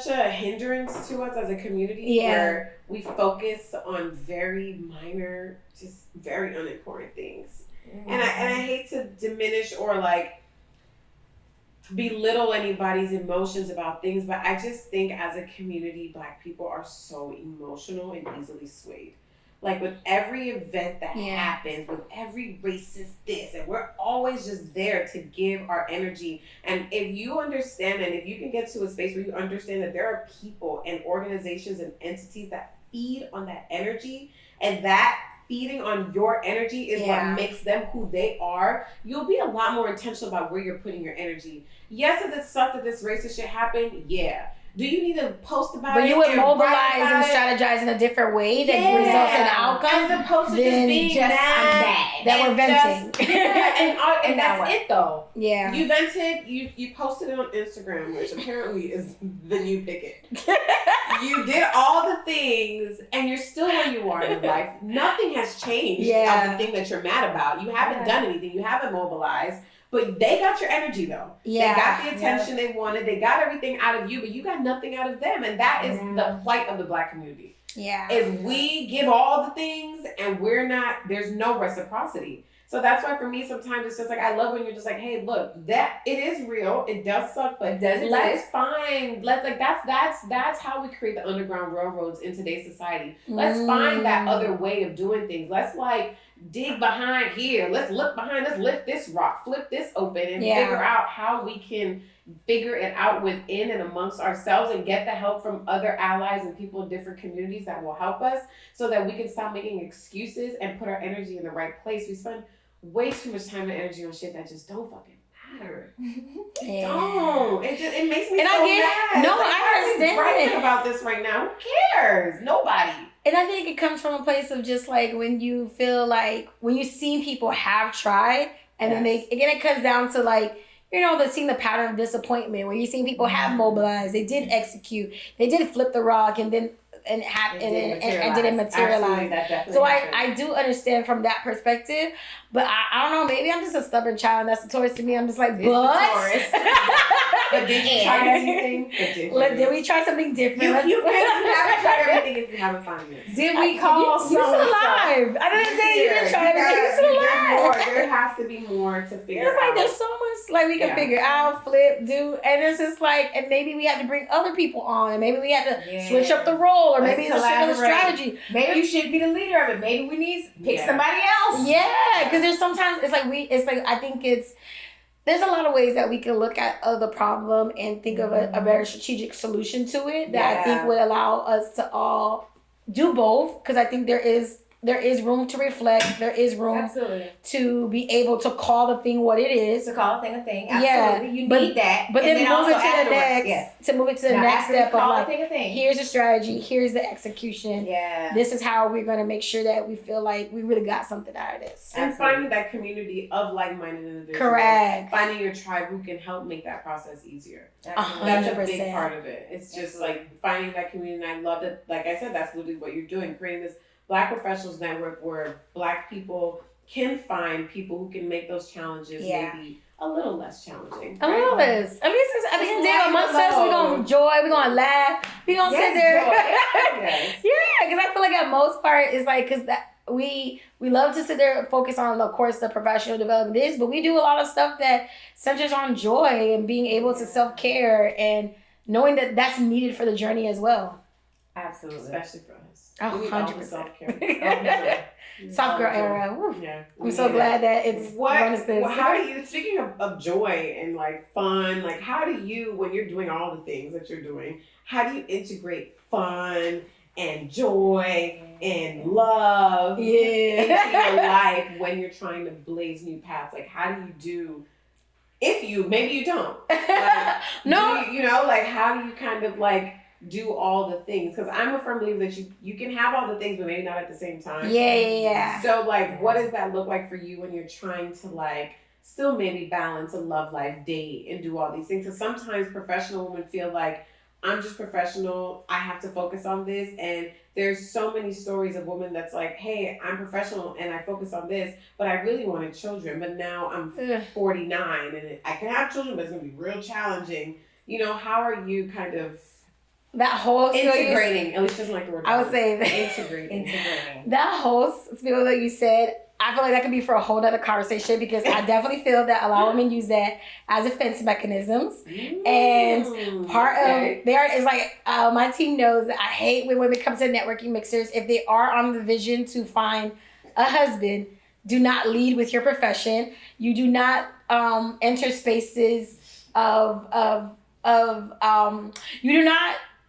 a hindrance to us as a community where we focus on very minor, just very unimportant things. And I hate to diminish or like belittle anybody's emotions about things, but I just think as a community, Black people are so emotional and easily swayed. Like with every event that happens, with every racist this, and we're always just there to give our energy. And if you understand, and if you can get to a space where you understand that there are people and organizations and entities that feed on that energy, and that feeding on your energy is what makes them who they are, you'll be a lot more intentional about where you're putting your energy. Yes, does it suck that this racist shit happened? Yeah. Do you need to post about it? But you would mobilize and strategize in a different way that results in an outcome. As opposed to just being I'm mad. mad. That we're venting. And that's it though. Yeah. You vented, you posted it on Instagram, which apparently is the new picket. You did all the things and you're still where you are in life. Nothing has changed of the thing that you're mad about. You haven't done anything. You haven't mobilized. But they got your energy though. Yeah. They got the attention they wanted. They got everything out of you, but you got nothing out of them. And that is the plight of the Black community. Yeah. Is we give all the things and there's no reciprocity. So that's why for me sometimes it's just like, I love when you're just like, hey, look, that it is real. It does suck, but let's find, that's how we create the underground railroads in today's society. Let's find that other way of doing things. Let's dig behind here. Let's look behind. Let's lift this rock, flip this open, and figure out how we can figure it out within and amongst ourselves and get the help from other allies and people in different communities that will help us so that we can stop making excuses and put our energy in the right place. We spend way too much time and energy on shit that just don't fucking matter. Don't. It makes me mad. I understand writing about this right now. Who cares? Nobody. And I think it comes from a place of just like when you feel like when you see people have tried and then it comes down to like, you know, seeing the pattern of disappointment where you see people have mobilized, they did execute, they did flip the rock and then and didn't materialize. So I do understand from that perspective, but I don't know, maybe I'm just a stubborn child and that's the Taurus to me. I'm just like, but did you try anything? Did we try something different? You haven't tried everything if you haven't found it. Did we call you still alive? I didn't say you didn't try everything. You still alive. There has to be more to figure out. It's like there's so much like we can figure out, flip, do, and it's just like, and maybe we have to bring other people on, and maybe we have to switch up the role, or maybe it's a strategy. Maybe you should be the leader of it. Maybe we need to pick somebody else. Yeah, because there's sometimes I think there's a lot of ways that we can look at the problem and think of a very strategic solution to it that I think would allow us to all do both, because I think there is room to reflect. There is room to be able to call the thing what it is. To call a thing a thing. Absolutely. Yeah, you need that. But then move it to the next. To move it to the next step of like, here's the strategy, here's the execution. Yeah. This is how we're going to make sure that we feel like we really got something out of this. And finding that community of like-minded individuals. Correct. Finding your tribe who can help make that process easier. 100%. That's a big part of it. It's just like finding that community. And I love that, like I said, that's literally what you're doing, creating this Black Professionals Network where Black people can find people who can make those challenges maybe a little less challenging. A little less. I mean, day amongst us, we're going to enjoy, we're going to laugh, we're going to sit there. Yeah, because I feel like at most part, it's like, because that we love to sit there and focus on, of course, the professional development is, but we do a lot of stuff that centers on joy and being able to self-care and knowing that that's needed for the journey as well. Absolutely. Especially for us. 100%. Self-care. Soft girl era. Woo. Yeah. I'm so glad that it's how do you, speaking of joy and like fun, like how do you, when you're doing all the things that you're doing, how do you integrate fun and joy and love into your life when you're trying to blaze new paths? Like how do you do, maybe you don't. Like, no. How do you kind of like do all the things? Because I'm a firm believer that you can have all the things but maybe not at the same time. Yeah. So like what does that look like for you when you're trying to like still maybe balance a love life, date, and do all these things? Because sometimes professional women feel like I'm just professional, I have to focus on this, and there's so many stories of women that's like, hey, I'm professional and I focus on this, but I really wanted children, but now I'm 49 and I can have children, but it's gonna be real challenging. How are you kind of that whole integrating? At least doesn't like the word. I would say that integrating. That whole spiel that you said, I feel like that could be for a whole other conversation because I definitely feel that a lot of women use that as defense mechanisms. And part of there is like, my team knows that I hate when women come to networking mixers. If they are on the vision to find a husband, do not lead with your profession. You do not enter spaces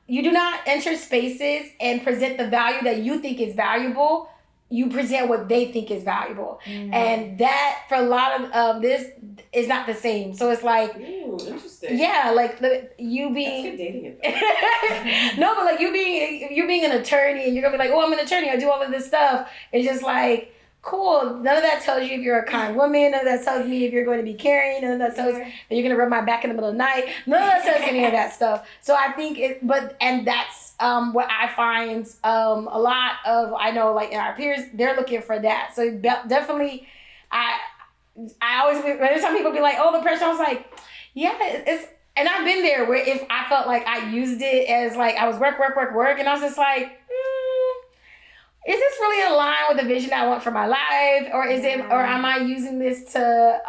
you do not enter spaces and present the value that you think is valuable. You present what they think is valuable. And that, for a lot of this, is not the same. So it's like... Ooh, interesting. Yeah, like, you being... That's good dating advice. No, but like, you being an attorney, and you're going to be like, oh, I'm an attorney, I do all of this stuff. It's just like, cool. None of that tells you if you're a kind woman. None of that tells me if you're going to be caring. None of that tells that you're going to rub my back in the middle of the night. None of that tells any of that stuff. So I think and that's what I find a lot of, I know, like, in our peers, they're looking for that. So definitely, I always, when some people be like, oh, the pressure, I was like, yeah, it's, and I've been there where if I felt like I used it as like, I was work, and I was just like, is this really aligned with the vision I want for my life? Or is it, or am I using this to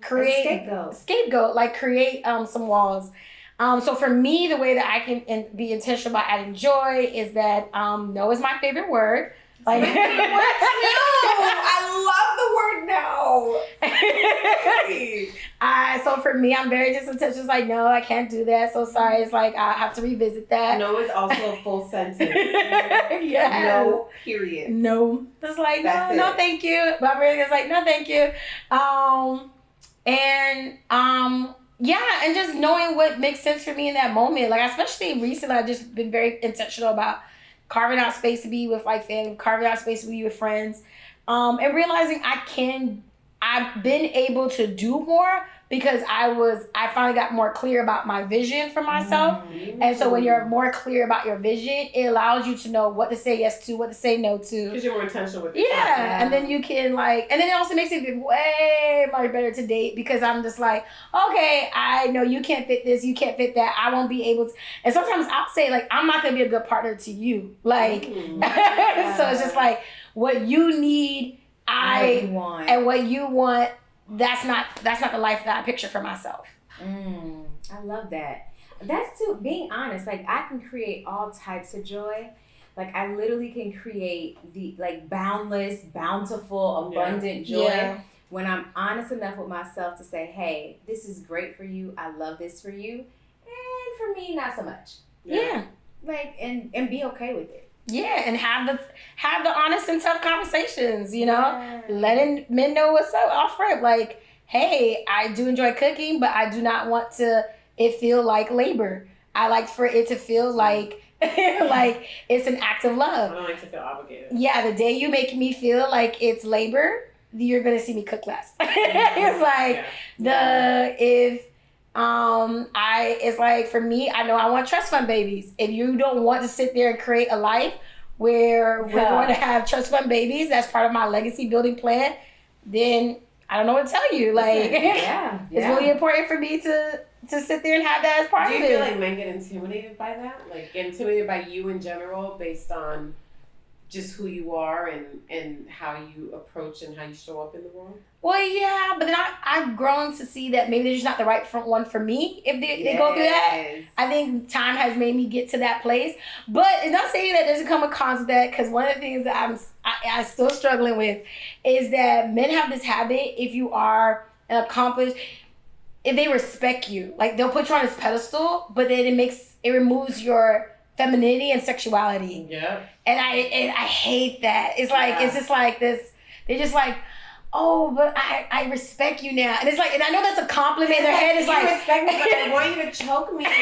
create scapegoat, like create some walls? So for me, the way that I can be intentional about adding joy is that no is my favorite word. Like, no, I love the word no. So for me, I'm very just intentional. Like, no, I can't do that. So sorry. It's like, I have to revisit that. No is also a full sentence. Yeah. No, period. No. It's like, no, thank you. But really, it's like, no, thank you. Yeah, and just knowing what makes sense for me in that moment. Like, especially recently, I've just been very intentional about carving out space to be with like family, carving out space to be with friends, and realizing I've been able to do more because I finally got more clear about my vision for myself. And so when you're more clear about your vision, it allows you to know what to say yes to, what to say no to. Because you're more intentional with yourself. Yeah, and then you can like, and then it also makes it way much better to date because I'm just like, okay, I know you can't fit this, you can't fit that, I won't be able to. And sometimes I'll say like, I'm not gonna be a good partner to you. Like, so it's just like, what you need, and what you want, that's not the life that I picture for myself. I love that. That's too, being honest, like I can create all types of joy. Like I literally can create the like boundless, bountiful, abundant joy when I'm honest enough with myself to say, hey, this is great for you. I love this for you. And for me, not so much. Yeah. Like, and be okay with it. Yeah, and have the honest and tough conversations, you know? Letting men know what's up off rip. Like, hey, I do enjoy cooking, but I do not want it feel like labor. I like for it to feel like like it's an act of love. I don't like to feel obligated. Yeah, the day you make me feel like it's labor, you're gonna see me cook less. It's like it's like for me, I know I want trust fund babies. If you don't want to sit there and create a life where we're going to have trust fund babies, that's part of my legacy building plan, then I don't know what to tell you. Like, it's really important for me to sit there and have that as part of it. Do you feel like men get intimidated by that? Like intimidated by you in general based on just who you are and how you approach and how you show up in the world? Well, yeah, but then I've grown to see that maybe they're just not the right front one for me if they go through that. I think time has made me get to that place. But it's not saying that doesn't come a cons with that, because one of the things that I'm still struggling with is that men have this habit, if you are an accomplished, if they respect you, like they'll put you on this pedestal, but then it removes your femininity and sexuality. Yeah. And I hate that. It's like, it's just like this, they're just like, oh, but I respect you now. And it's like, and I know that's a compliment in their head. It's like, respect me, but I want you to choke me. Make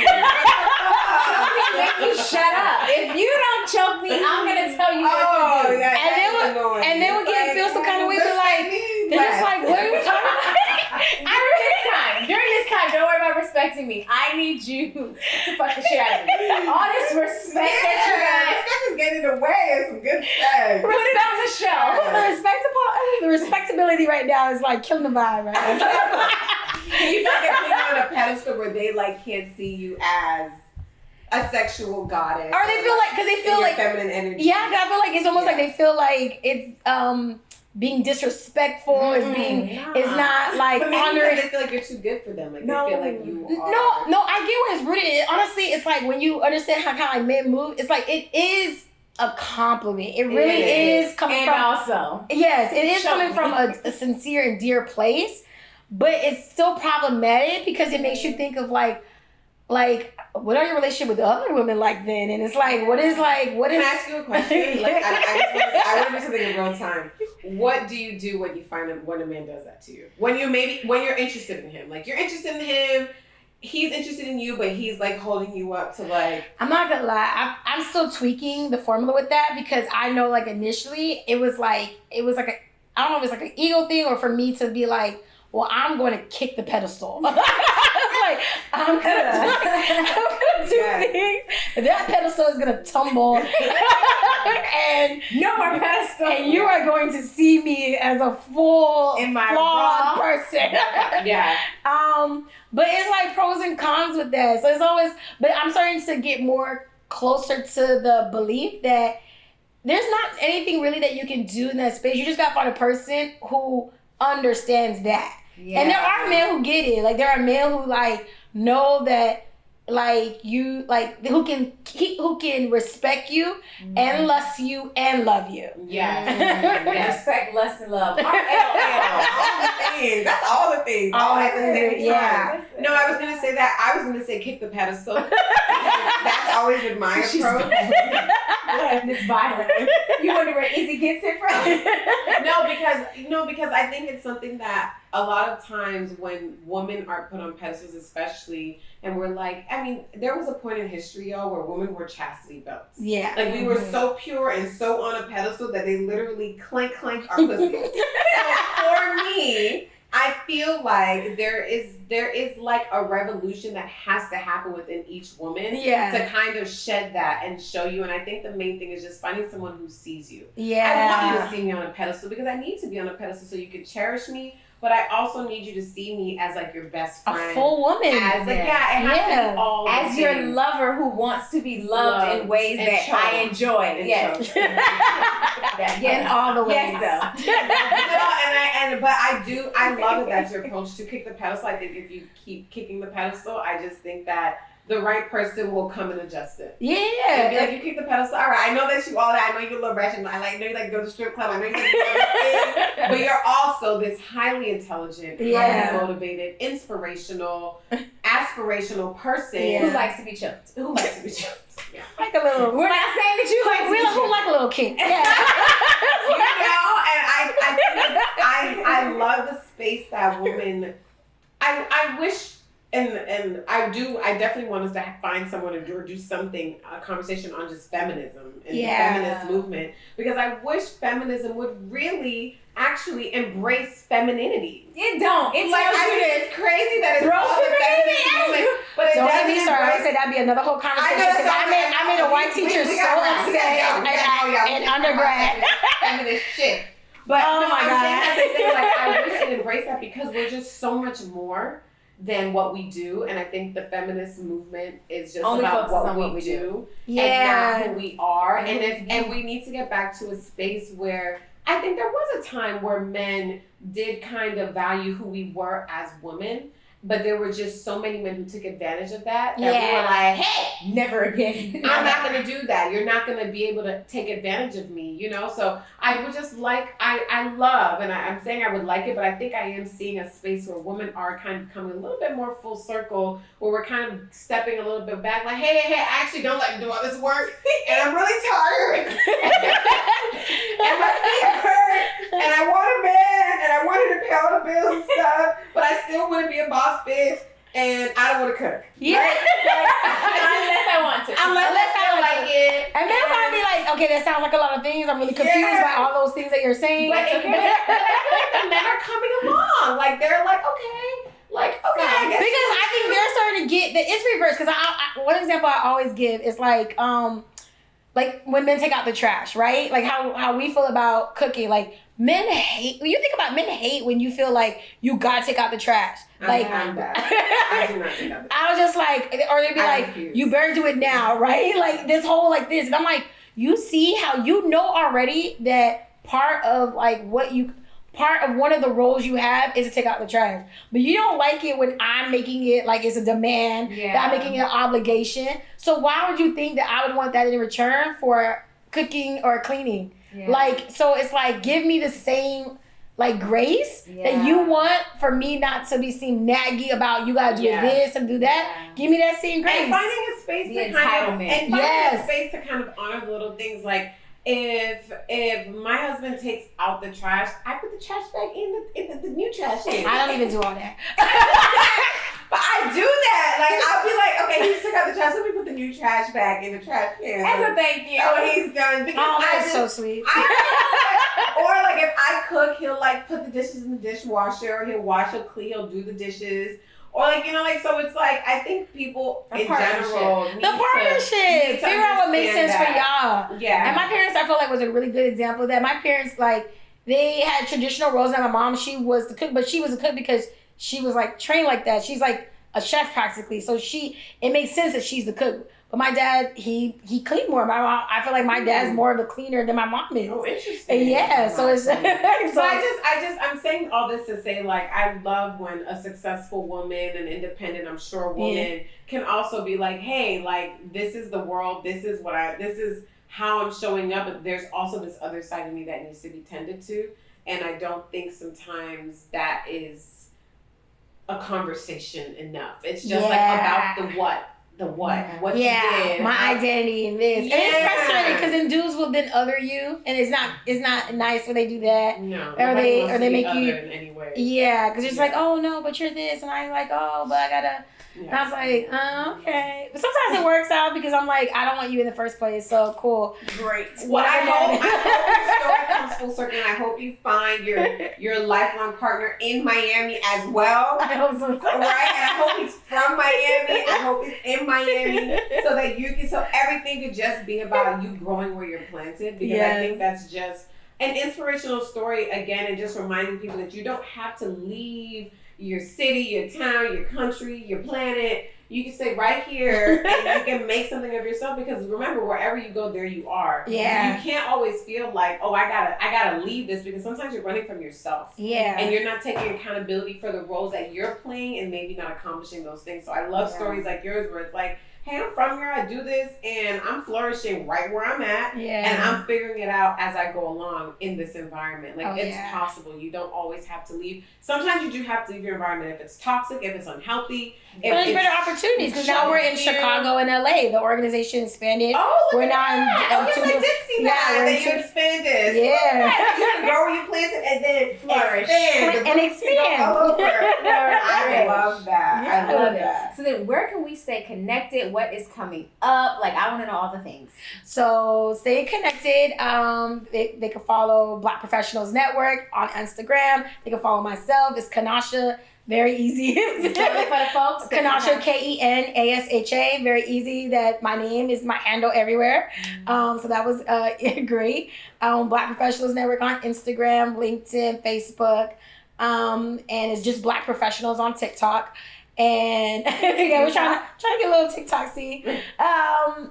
me shut up. If you don't choke me, I'm going to tell you what to do. Yeah, and then we'll feel some kind of way, but like, they're just like, what are you talking about? During this time, don't worry about respecting me. I need you to fuck the shit out of me. All this respect that you got. Respect is getting in the way of some good sex. Put it on the show. The respectability right now is like killing the vibe right now. You feel like being on a pedestal where they like can't see you as a sexual goddess. Or they feel like, because they feel like feminine energy. Yeah, I feel like it's almost like they feel like it's being disrespectful. It's not like but maybe honoring. they feel like you're too good for them. Like No. they feel like you are. No, I get where it's rooted. Honestly, it's like when you understand how kind of like men move, it's like it is a compliment. It really is coming And from. also, Yes, it is coming from a sincere and dear place, but it's still problematic because it makes you think of like what are your relationship with the other women like then? And it's like, what is? Can I ask you a question? Like, I want to do something in real time. What do you do when you find when a man does that to you? When you're interested in him, like you're interested in him, he's interested in you, but he's like holding you up to like. I'm not gonna lie, I'm still tweaking the formula with that because I know like initially it was like I don't know if it's like an ego thing or for me to be like, well, I'm going to kick the pedestal. Like, I'm gonna do things. That pedestal is gonna tumble, and no more pedestal. And you are going to see me as a full In my flawed raw. person. Yeah. But it's like pros and cons with that. So it's always. But I'm starting to get more closer to the belief that there's not anything really that you can do in that space. You just gotta find a person who understands that. Yeah. And there are men who get it. Like there are men who like know that like you like who can respect you and lust you and love you. Yes. Respect, lust, and love. All the things. That's all the things. All at the same time. Yeah. No, I was gonna say that. I was gonna say kick the pedestal. That's always been my approach. This violent. You wonder where Izzy gets it from? No, because I think it's something that a lot of times when women are put on pedestals, especially, and we're like, I mean, there was a point in history, y'all, where women wore chastity belts. Yeah. Like we were so pure and so on a pedestal that they literally clank our pussy. So for me, I feel like there is like a revolution that has to happen within each woman to kind of shed that and show you. And I think the main thing is just finding someone who sees you. Yeah. I want you to see me on a pedestal because I need to be on a pedestal so you can cherish me. But I also need you to see me as like your best friend. A full woman. As like, it has to be all the as your things. Lover who wants to be loved in ways and that chose. I enjoy. And Yes. chose. In all the ways. Yes, though. But I love that that's your approach to kick the pedestal. I think if you keep kicking the pedestal, I just think that the right person will come and adjust it. Yeah. And be like, you kick the pedestal. All right, I know that you all that. I know you're a little ratchet. I know you like to go to the strip club. I know you like to do all this thing. But you're also this highly intelligent, highly motivated, inspirational, aspirational person Who likes to be choked. who likes to be choked. Yeah. Like a little. We're not saying that you like to be Who choked. like a little kick. Yeah. You know, and I love the space that women. I wish. And I definitely want us to find someone to do something, a conversation on just feminism and the feminist movement, because I wish feminism would really actually embrace femininity. It don't. It Like, tells I you mean, that it's crazy that it's throw called the femininity feminist at movement, you. but it Don't get doesn't me started. I embrace. said that'd be another whole conversation. I know, Because I made a white teacher we so got round. upset in undergrad. Feminist shit. But Oh my I'm God. saying that to say, like, I wish it embraced that because we're just so much more than what we do, and I think the feminist movement is just Only about focuses on what we do and not who we are. And we need to get back to a space where I think there was a time where men did kind of value who we were as women, but there were just so many men who took advantage of that we were like, hey, never again. I'm not going to do that. You're not going to be able to take advantage of me, you know? So I would just like, I love, and I'm saying I would like it, but I think I am seeing a space where women are kind of coming a little bit more full circle, where we're kind of stepping a little bit back, like, hey, I actually don't like to do all this work, and I'm really tired, and my feet hurt, and I want a man, and I wanted to pay all the bills and stuff, but I still want to be a boss bitch, and I don't want to cook. Yeah. Right? Unless I want to. Unless I like it. And then might be like, okay, that sounds like a lot of things. I'm really confused by all those things that you're saying. But I feel like the men are coming along. Like, they're like, okay. Like, okay, I guess. Because I think they're starting to get it's reversed. Because I one example I always give is like when men take out the trash, right? Like how we feel about cooking. Like men hate. When you think about men hate when you feel like you gotta take out the trash. Like I'm bad. I do not think of it. I was just like, or they'd be I like, refuse. you better do it now, right? Like this whole like this, and I'm like, you see how you know already that part of like part of one of the roles you have is to take out the trash. But you don't like it when I'm making it like it's a demand, that I'm making it an obligation. So why would you think that I would want that in return for cooking or cleaning? Yeah. Like, so it's like, give me the same like grace that you want for me not to be seen naggy about you gotta do this and do that. Yeah. Give me that same grace. And finding a space The to kind of Yes. a space to kind of honor the little things. Like if my husband takes out the trash, I put the trash bag in the new trash can. I don't even do all that. But I do that. Like I'll be like, okay, he took out the trash. Let me put the new trash bag in the trash can. As a thank you. So he's done. Because Oh, that's so sweet. or like if I cook, he'll like put the dishes in the dishwasher, or he'll wash, he'll clean, he'll do the dishes. Or like, you know, like, so it's like, I think people in general need the partnership. to Figure out what makes sense for that. y'all. Yeah. And my parents, I feel like, was a really good example of that. My parents, like, they had traditional roles. And my mom, she was the cook, but she was a cook because she was like trained like that. She's like a chef practically. So it makes sense that she's the cook. But my dad, he cleaned more. My mom, I feel like my dad's more of a cleaner than my mom is. Oh, interesting. Yeah, so it's so I'm saying all this to say, like, I love when a successful woman, an independent, I'm sure, woman can also be like, hey, like, this is the world, this is how I'm showing up, but there's also this other side of me that needs to be tended to. And I don't think sometimes that is a conversation enough. It's just like about the what you did. My identity in this. And it's frustrating because then dudes will then other you, and it's not nice when they do that. No. Or they make you in any way. Yeah, because it's like, oh no, but you're this, and I'm like, oh, but I gotta. And I was like, oh, okay. But sometimes it works out because I'm like, I don't want you in the first place, so cool. Great. Well, I hope your story comes full circle, and I hope you find your lifelong partner in Miami as well. I hope so. Right? And I hope he's from Miami. I hope he's in Miami so everything could just be about you growing where you're planted. Because I think that's just an inspirational story again, and just reminding people that you don't have to leave your city, your town, your country, your planet. You can stay right here and you can make something of yourself, because remember, wherever you go, there you are. Yeah. You can't always feel like, oh, I gotta leave this, because sometimes you're running from yourself. Yeah. And you're not taking accountability for the roles that you're playing and maybe not accomplishing those things. So I love stories like yours where it's like, hey, I'm from here, I do this, and I'm flourishing right where I'm at. Yeah. And I'm figuring it out as I go along in this environment. Like, it's possible. You don't always have to leave. Sometimes you do have to leave your environment if it's toxic, if it's unhealthy. But there's better opportunities, because now we're in Chicago and LA. The organization expanded. Oh, look we're at not that. Yes, I did see that. we're That you expanded. Yeah. You can grow where you planted and then Flourish. expand. And expand. All over. I love that. Yeah. I love that. So then where can we stay connected? What is coming up? Like, I want to know all the things. So stay connected. They can follow Black Professionals Network on Instagram. They can follow myself. It's Kenasha. Very easy. For the folks. Kenasha, Kenasha. Very easy. That my name is my handle everywhere. So that was great. Black Professionals Network on Instagram, LinkedIn, Facebook. And it's just Black Professionals on TikTok. And we're trying to get a little TikTok see.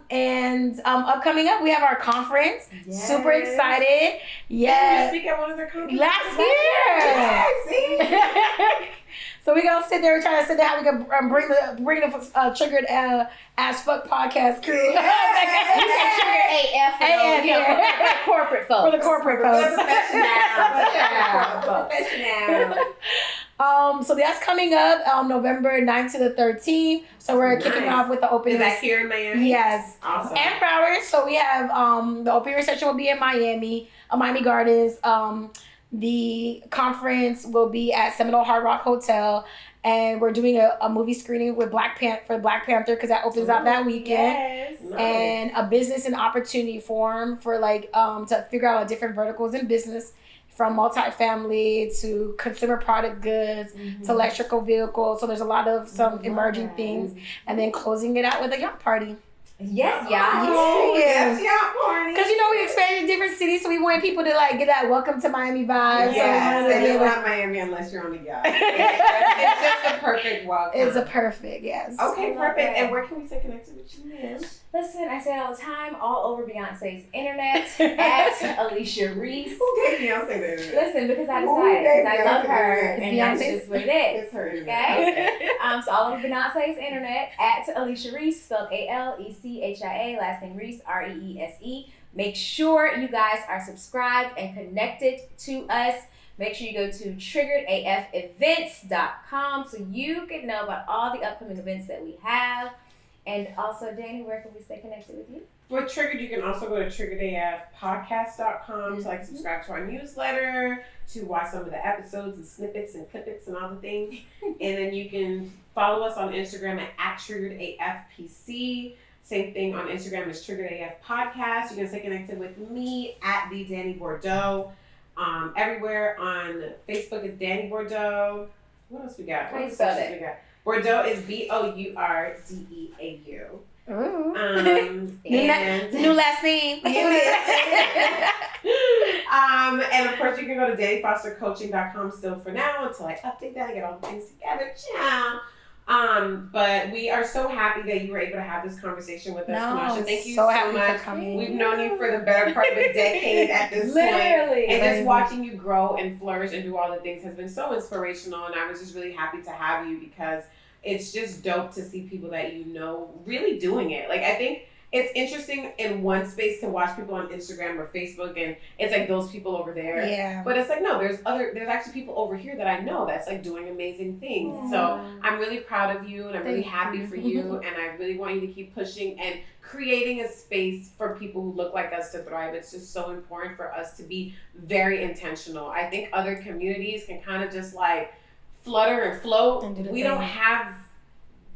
And upcoming up, we have our conference. Yes. Super excited. Did you speak at one of their conferences? Last year. Yeah, see? So we're gonna sit there and try to sit down. We can bring the triggered as fuck podcast crew. You said trigger AF for AF, for the corporate folks. For the corporate folks. So that's coming up November 9th to the 13th. So we're kicking off with the opening. Is that here in Miami? Yes. Awesome. And Broward. So we have the opening reception will be in Miami, Miami Gardens. The conference will be at Seminole Hard Rock Hotel. And we're doing a movie screening with Black Panther because that opens out that weekend. Yes. Nice. And a business and opportunity forum for like to figure out different verticals in business, from multifamily to consumer product goods to electrical vehicles. So there's a lot of some emerging things, and then closing it out with a yacht party. Yes, y'all. Oh, Yeah. yes, y'all, Barney. Because we expanded to different cities, so we want people to like get that welcome to Miami vibe. Yes, So and it's not Miami unless you're on the yacht. It's just a perfect welcome. it's a perfect, yes. Okay, Love perfect. it. And where can we stay connected with you, man? Listen, I say it all the time, all over Beyonce's internet at Alicia Reese. Who gave Beyonce the internet? Listen, because I Who decided, gave because I love Beyonce her, the and internet? that's just what it is. It's her internet. Okay? So all over Beyonce's internet at Alicia Reese, spelled ALECHIA, last name Reese, REESE. Make sure you guys are subscribed and connected to us. Make sure you go to triggeredafevents.com so you can know about all the upcoming events that we have. And also, Danny, where can we stay connected with you? For Triggered, you can also go to triggeredafpodcast.com to like subscribe to our newsletter, to watch some of the episodes and snippets and clippets and all the things. And then you can follow us on Instagram at triggeredafpc. Same thing on Instagram as triggeredafpodcast. You can stay connected with me at the Danny Bordeaux. Everywhere on Facebook is Danny Bordeaux. What else we got? How you spell it? We got? Bordeaux is BOURDEAU. Ooh. And New last name. And of course you can go to DannyFosterCoaching.com still for now until I update that and get all the things together. Ciao. But we are so happy that you were able to have this conversation with us, Kenasha. Thank you so happy much. for coming. We've known you for the better part of a decade at this point. Literally. And just watching you grow and flourish and do all the things has been so inspirational. And I was just really happy to have you because it's just dope to see people that you know really doing it. Like, I think it's interesting in one space to watch people on Instagram or Facebook and it's like those people over there. Yeah. But it's like, no, there's actually people over here that I know that's like doing amazing things. Yeah. So I'm really proud of you and I'm really Thank happy you. for you. And I really want you to keep pushing and creating a space for people who look like us to thrive. It's just so important for us to be very intentional. I think other communities can kind of just like flutter and float. And do the We thing. don't have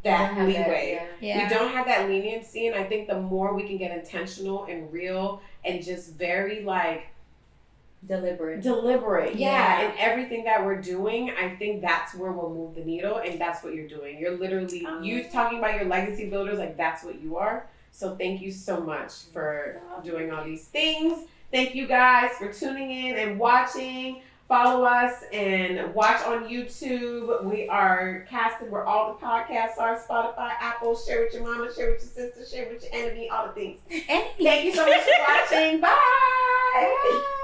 that leeway. Yeah. We don't have that leniency, and I think the more we can get intentional and real and just very like Deliberate. Yeah, and everything that we're doing, I think that's where we'll move the needle, and that's what you're doing. You're literally you talking about your legacy builders, like that's what you are. So thank you so much for doing all these things. Thank you guys for tuning in and watching. Follow us and watch on YouTube. We are casted where all the podcasts are: Spotify, Apple. Share with your mama, share with your sister, share with your enemy, all the things. Thank you so much for watching. Bye.